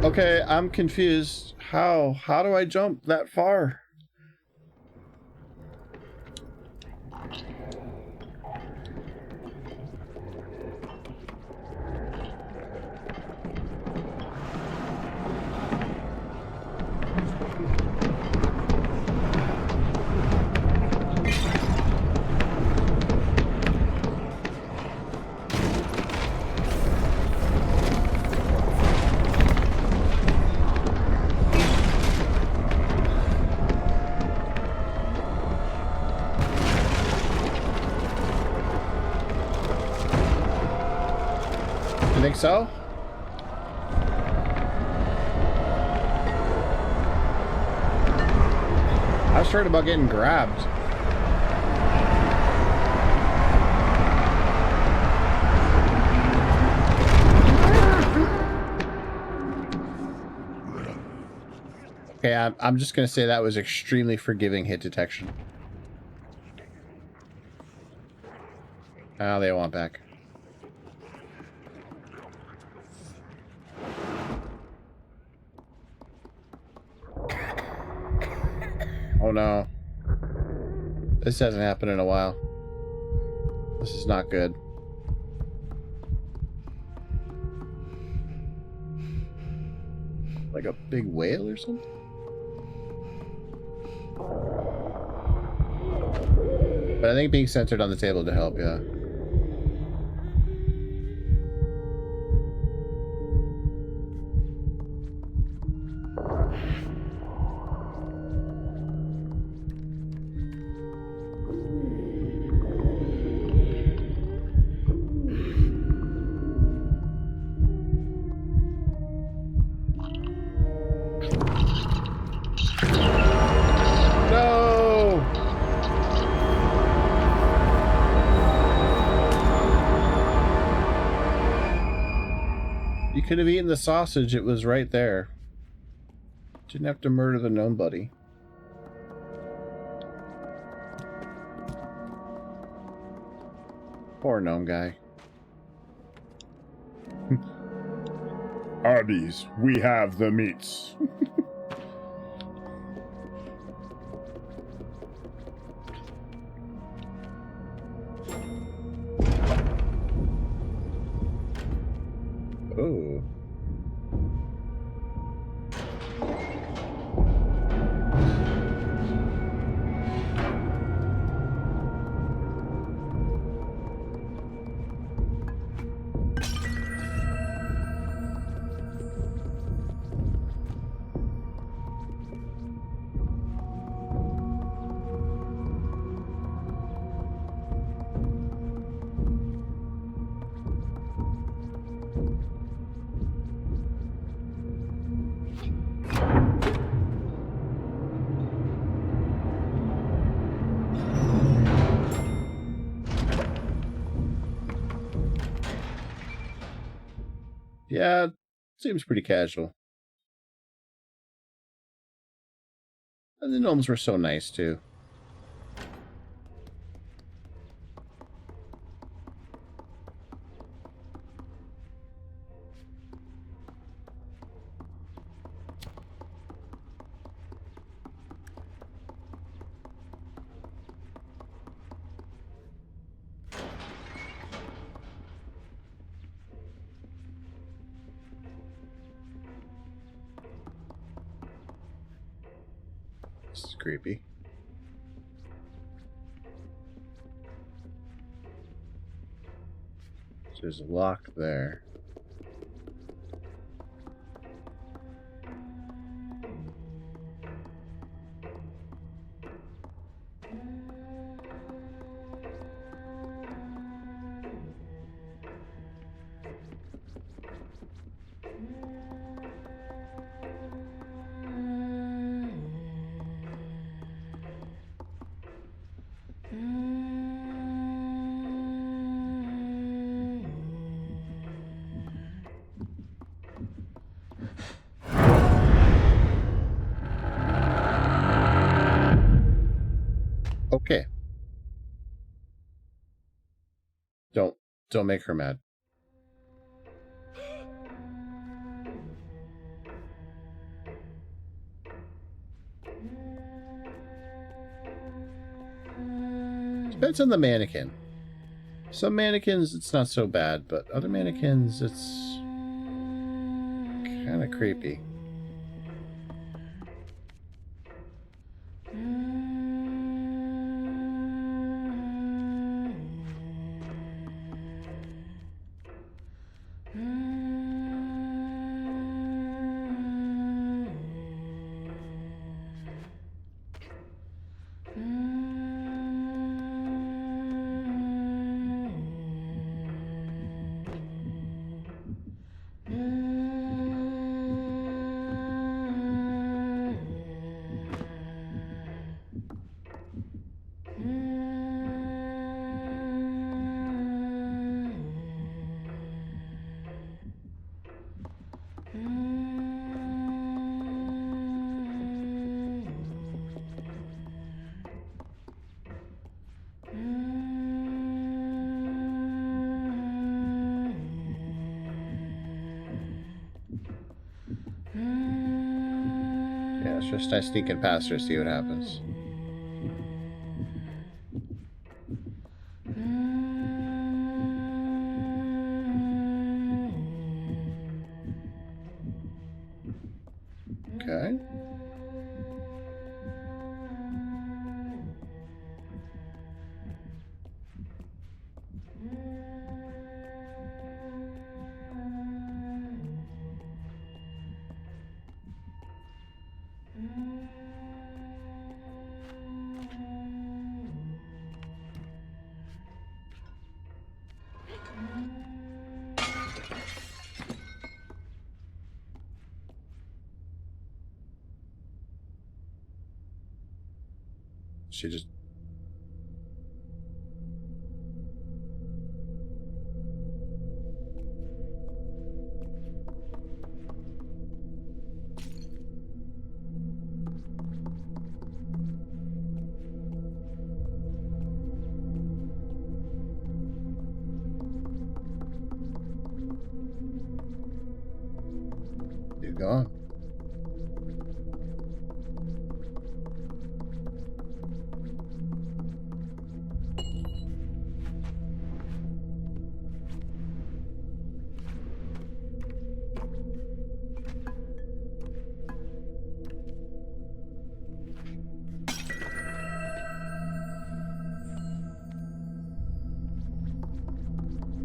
Okay, I'm confused. How do I jump that far? Think so? I was worried about getting grabbed. Okay, I'm just gonna say that was extremely forgiving hit detection. Oh, they want back. Oh no. This hasn't happened in a while. This is not good. Like a big whale or something? But I think being centered on the table to help, yeah. Could have eaten the sausage, it was right there. Didn't have to murder the gnome buddy. Poor gnome guy. Arby's, we have the meats. Oh. Yeah, seems pretty casual. And the gnomes were so nice, too. This is creepy. So there's a lock there. Okay. Don't make her mad. Depends on the mannequin. Some mannequins, it's not so bad, but other mannequins, it's kind of creepy. Yeah, it's just nice sneaking past her, see what happens. She just... You're gone.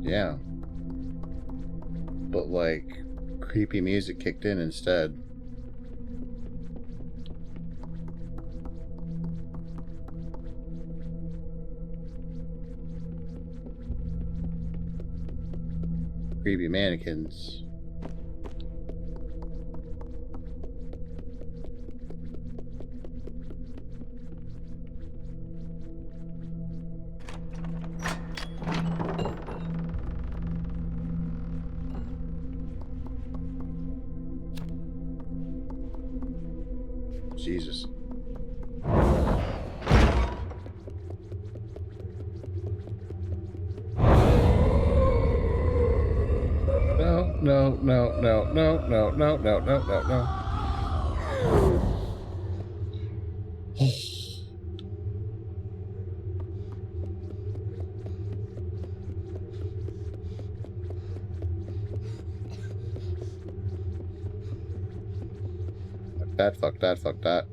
Yeah. But, like, creepy music kicked in instead. Creepy mannequins. Jesus. No. Fuck that.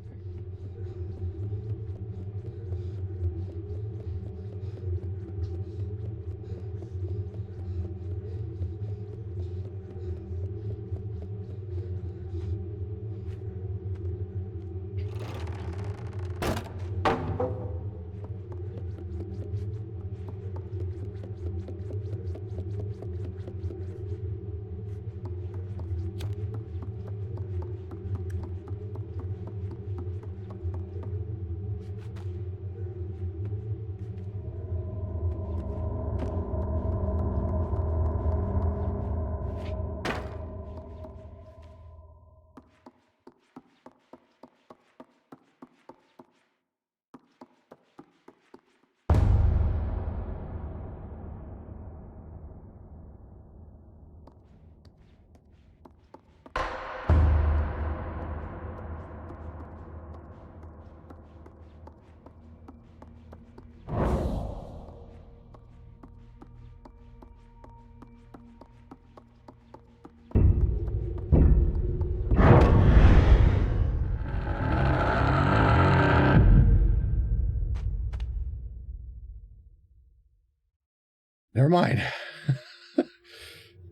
Never mind.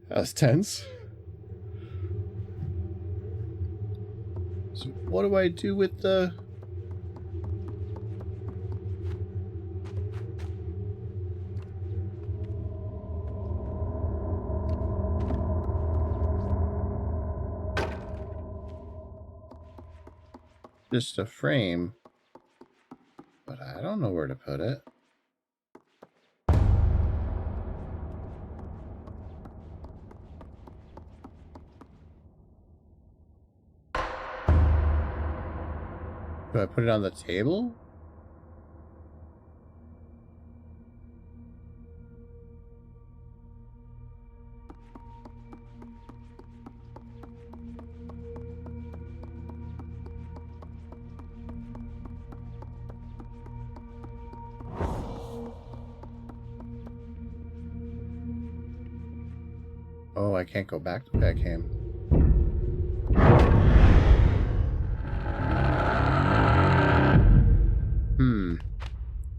That was tense. So what do I do with the... Just a frame. But I don't know where to put it. Do I put it on the table? Oh, I can't go back the way I came.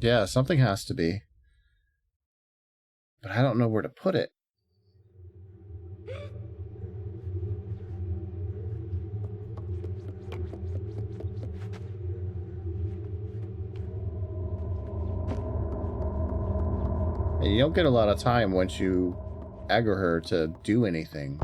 Yeah, something has to be. But I don't know where to put it. And you don't get a lot of time once you aggro her to do anything.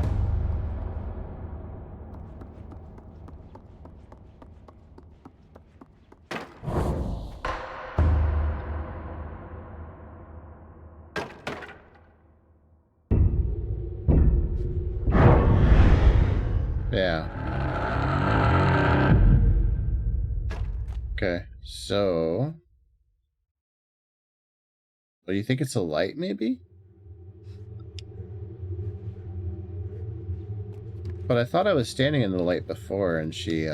Yeah. Okay, so... What, do you think it's a light, maybe? But I thought I was standing in the light before, and she,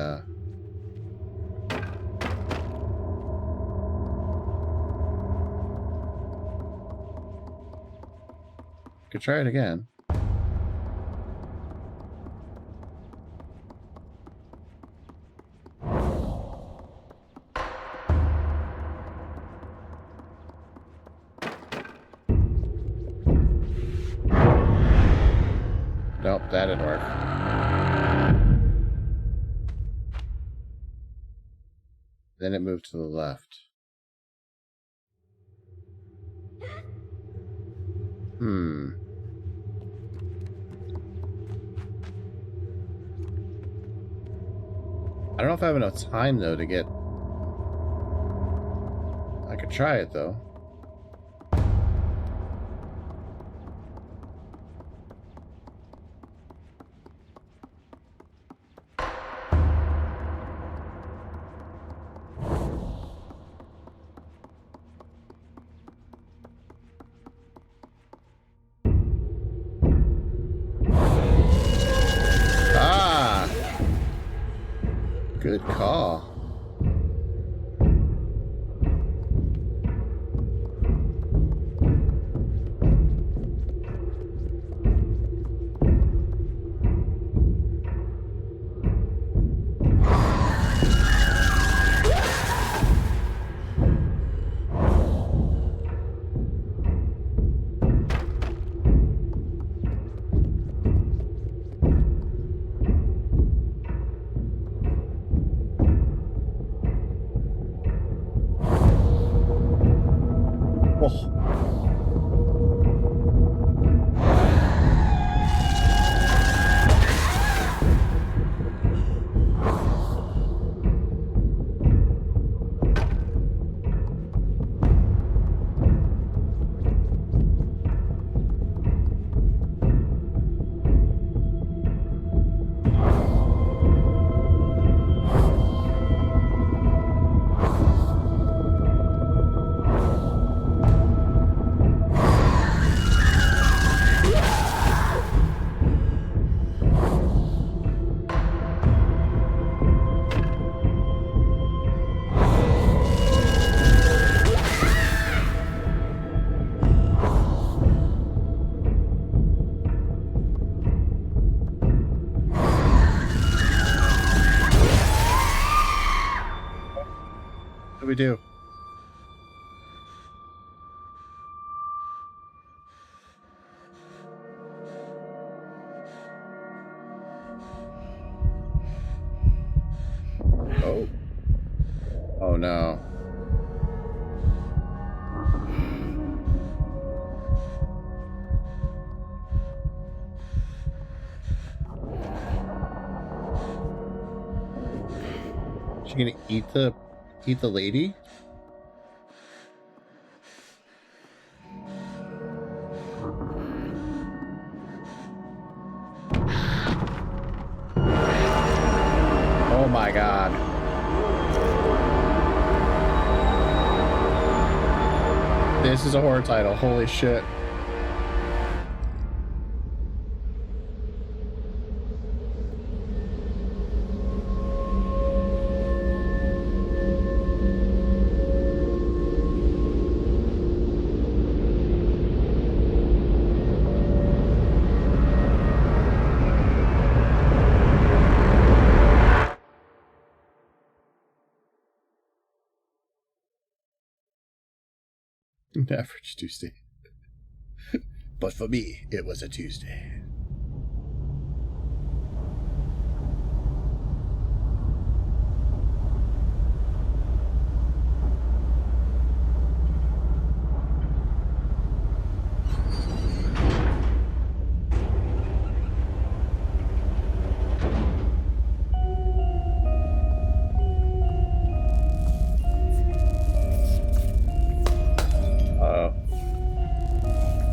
Could try it again. Nope, that didn't work. Then it moved to the left. I don't know if I have enough time, though, to get... I could try it, though. Good call. What do we do? Oh. Oh no. Is she gonna eat the lady? Oh my god. This is a horror title. Holy shit. Average Tuesday. But for me, it was a Tuesday.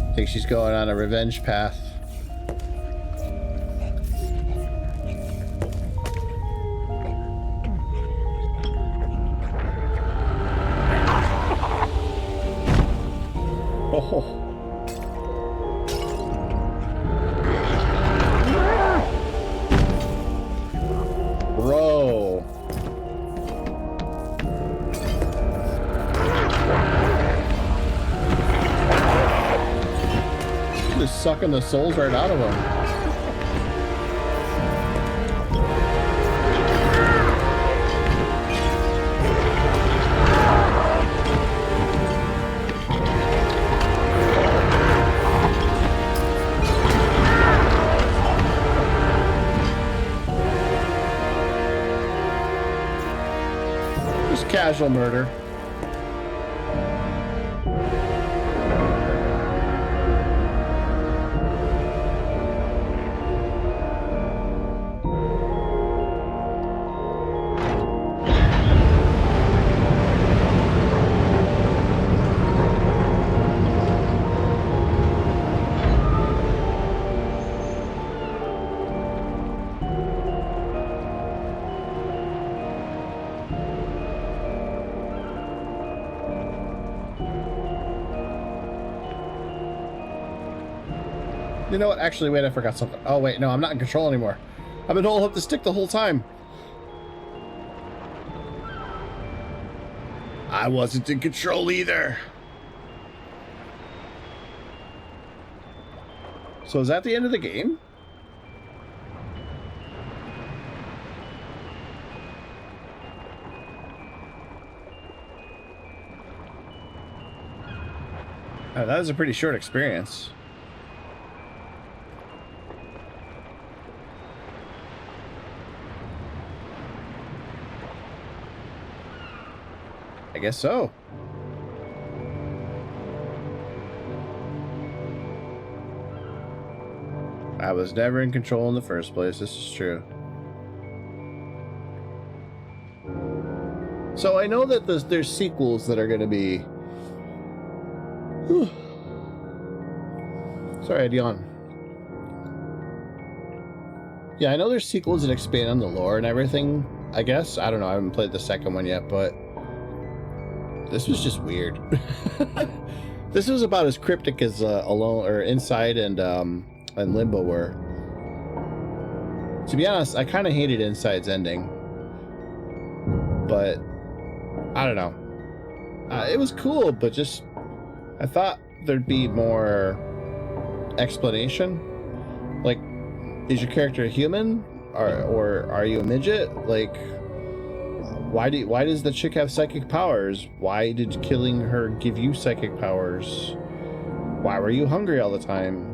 I think she's going on a revenge path. Oh. Bro. Just sucking the souls right out of him. Just casual murder. You know what? Actually, wait, I forgot something. Oh, wait, no, I'm not in control anymore. I've been holding up the stick the whole time. I wasn't in control either. So is that the end of the game? Oh, that was a pretty short experience. I guess so. I was never in control in the first place. This is true. So I know that there's sequels that are going to be... Whew. Sorry, I had yawn. Yeah, I know there's sequels that expand on the lore and everything, I guess. I don't know. I haven't played the second one yet, but... This was just weird. This was about as cryptic as Alone or Inside and Limbo were. To be honest, I kind of hated Inside's ending, but I don't know. It was cool, but just I thought there'd be more explanation. Like, is your character a human, or are you a midget? Like, why does the chick have psychic powers? Why did killing her give you psychic powers? Why were you hungry all the time?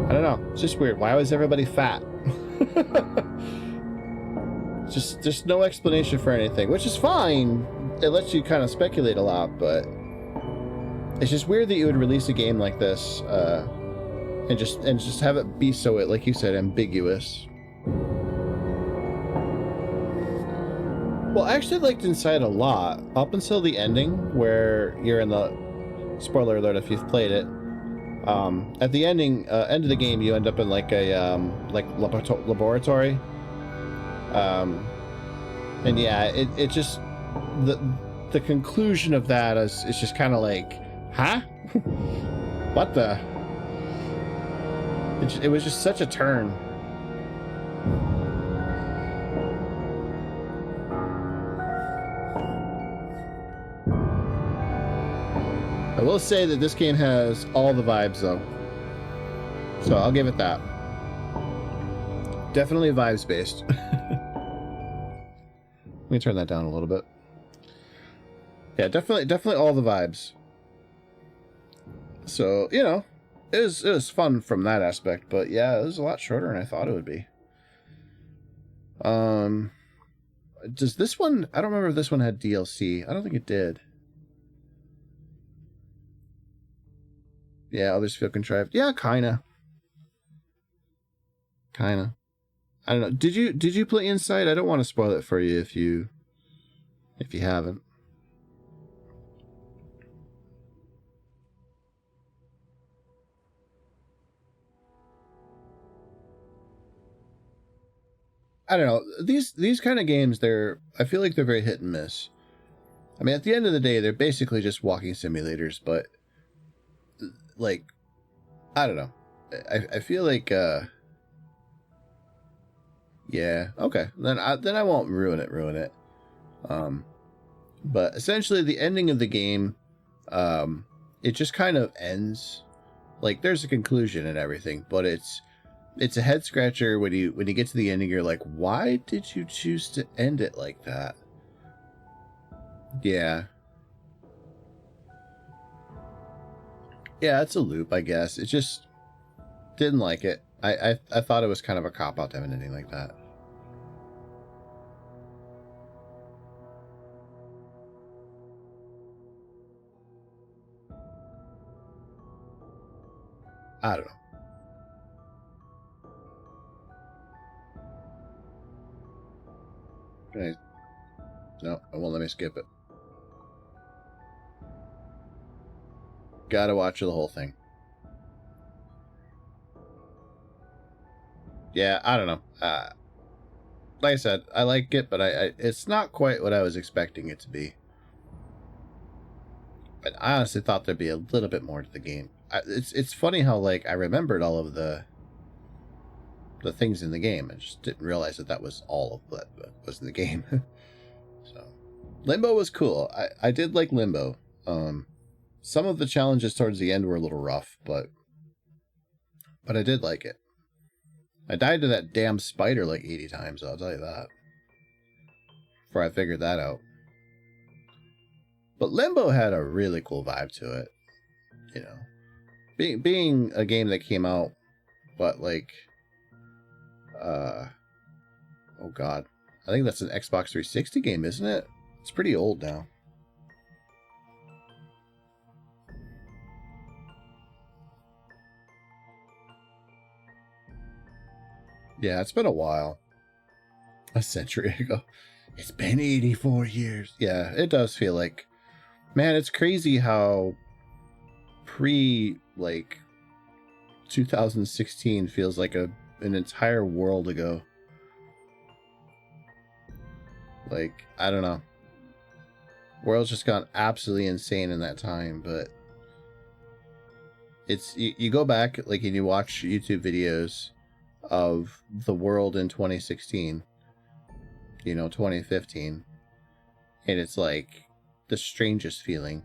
I don't know. It's just weird. Why was everybody fat? just no explanation for anything, which is fine. It lets you kind of speculate a lot, but it's just weird that you would release a game like this and just have it be so, like you said, ambiguous. Well, I actually liked Inside a lot, up until the ending, where you're in the... Spoiler alert if you've played it. At the end of the game, you end up in like a laboratory. And yeah, it just... The conclusion of that is just kind of like, huh? What the... It was just such a turn. I will say that this game has all the vibes, though. So I'll give it that. Definitely vibes-based. Let me turn that down a little bit. Yeah, definitely all the vibes. So, you know, it was fun from that aspect, but yeah, it was a lot shorter than I thought it would be. Does this one... I don't remember if this one had DLC. I don't think it did. Yeah, others feel contrived. Yeah, kinda. I don't know. Did you play Inside? I don't want to spoil it for you if you haven't. I don't know. These kind of games, I feel like they're very hit and miss. I mean, at the end of the day, they're basically just walking simulators, but like, I don't know. I feel like, yeah, okay. Then I won't ruin it. But essentially the ending of the game, it just kind of ends. Like, there's a conclusion and everything, but it's a head scratcher when you get to the ending. You're like, why did you choose to end it like that? Yeah, it's a loop, I guess. It just didn't like it. I thought it was kind of a cop out to have an ending like that. I don't know. Okay. No, it won't let me skip it. Gotta watch the whole thing. Yeah, I don't know. Like I said, I like it, but it's not quite what I was expecting it to be. But I honestly thought there'd be a little bit more to the game. It's funny how, like, I remembered all of the things in the game. I just didn't realize that was all of what was in the game. So, Limbo was cool. I did like Limbo. Some of the challenges towards the end were a little rough, but I did like it. I died to that damn spider like 80 times, I'll tell you that. Before I figured that out. But Limbo had a really cool vibe to it. You know. Being a game that came out, what, like, oh god. I think that's an Xbox 360 game, isn't it? It's pretty old now. Yeah, it's been a while. A century ago. It's been 84 years. Yeah, it does feel like... Man, it's crazy how like, 2016 feels like an entire world ago. Like, I don't know. World's just gone absolutely insane in that time, but... It's... You go back, like, and you watch YouTube videos of the world in 2016, 2015, and it's like the strangest feeling.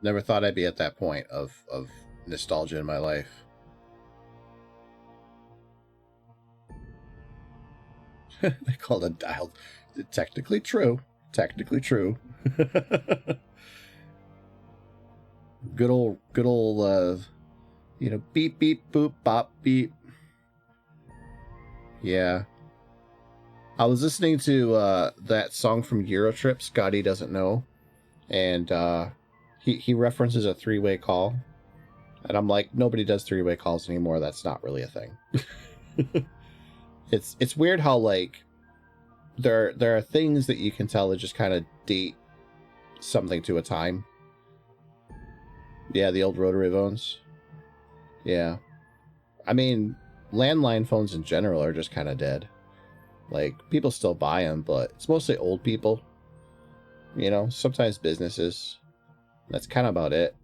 Never thought I'd be at that point of nostalgia in my life. They call it dialed. Technically true. Good old, beep, beep, boop, bop, beep. Yeah. I was listening to that song from Eurotrip, Scotty Doesn't Know, and he references a three-way call, and I'm like, nobody does three-way calls anymore. That's not really a thing. It's weird how, like, there are things that you can tell that just kind of date something to a time. Yeah, the old rotary phones. Yeah. I mean, landline phones in general are just kind of dead. Like, people still buy them, but it's mostly old people. Sometimes businesses. That's kind of about it.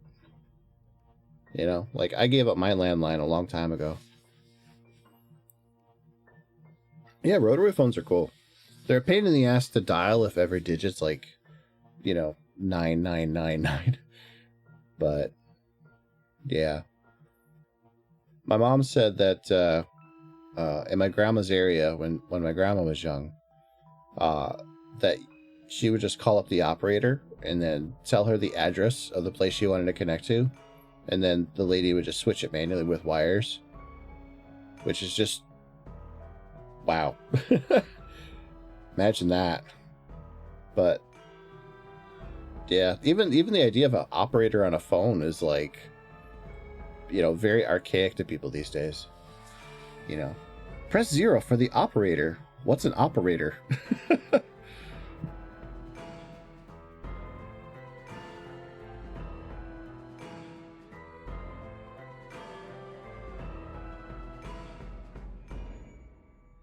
Like, I gave up my landline a long time ago. Yeah, rotary phones are cool. They're a pain in the ass to dial if every digit's like, 9999. But, yeah. My mom said that in my grandma's area, when my grandma was young, that she would just call up the operator and then tell her the address of the place she wanted to connect to, and then the lady would just switch it manually with wires, which is just... wow. Imagine that. But... yeah, even the idea of an operator on a phone is like, very archaic to people these days. Press 0 for the operator. What's an operator?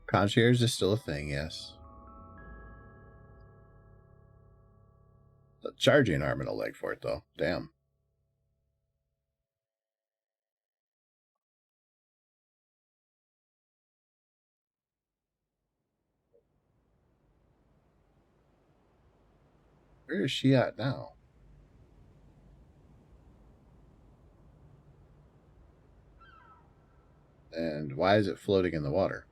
Concierge is still a thing, yes. charging arm and a leg for it, though. Damn. Where is she at now? And why is it floating in the water?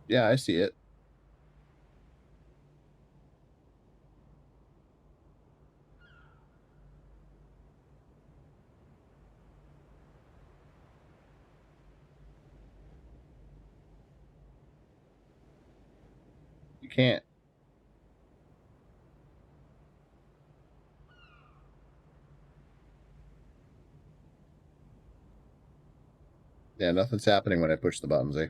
Yeah, I see it. You can't. Yeah, nothing's happening when I push the buttons, eh?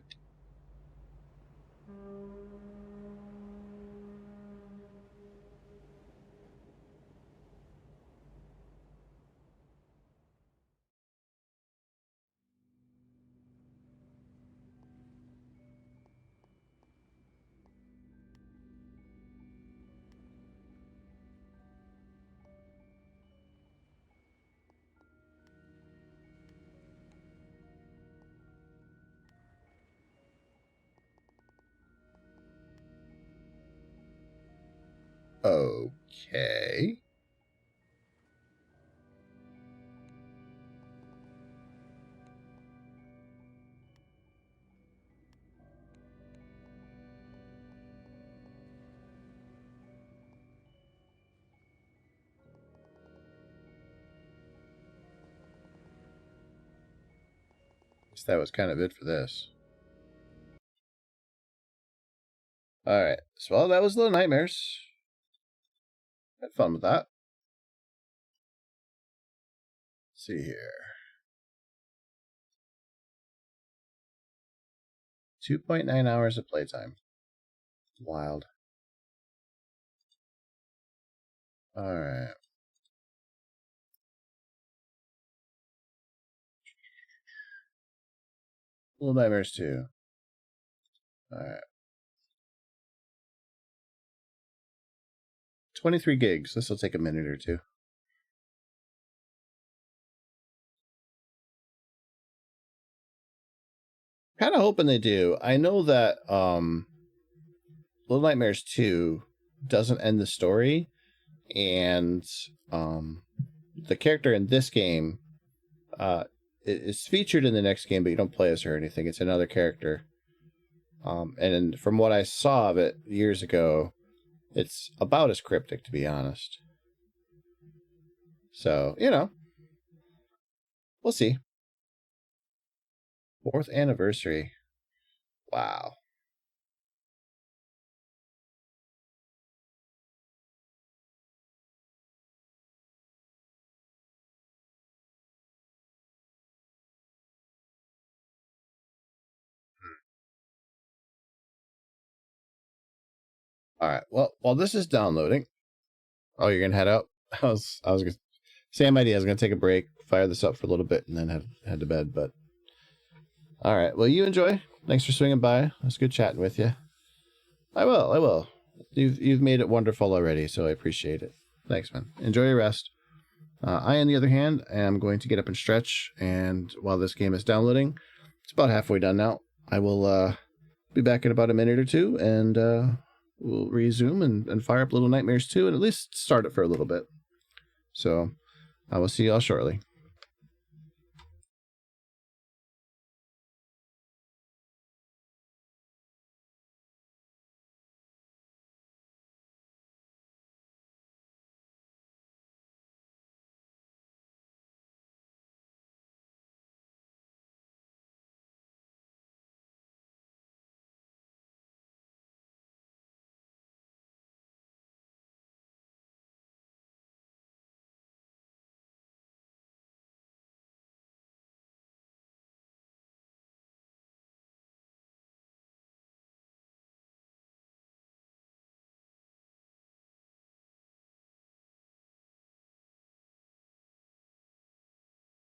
Okay. Guess that was kind of it for this. Alright. So, well, that was Little Nightmares. Had fun with that. Let's see here. 2.9 hours of playtime. Wild. Alright. Little Nightmares 2. Alright. 23 gigs. This will take a minute or two. Kind of hoping they do. I know that Little Nightmares 2 doesn't end the story, and the character in this game is featured in the next game, but you don't play as her or anything. It's another character. And from what I saw of it years ago, it's about as cryptic, to be honest. So, you know, we'll see. 4th anniversary. Wow. All right. Well, while this is downloading, oh, you're gonna head out. I was gonna same idea. I was gonna take a break, fire this up for a little bit, and then head to bed. But all right. Well, you enjoy. Thanks for swinging by. It was good chatting with you. I will. You've made it wonderful already, so I appreciate it. Thanks, man. Enjoy your rest. I, on the other hand, am going to get up and stretch. And while this game is downloading, it's about halfway done now. I will be back in about a minute or two, and we'll resume and fire up Little Nightmares 2 and at least start it for a little bit. So I will see y'all shortly.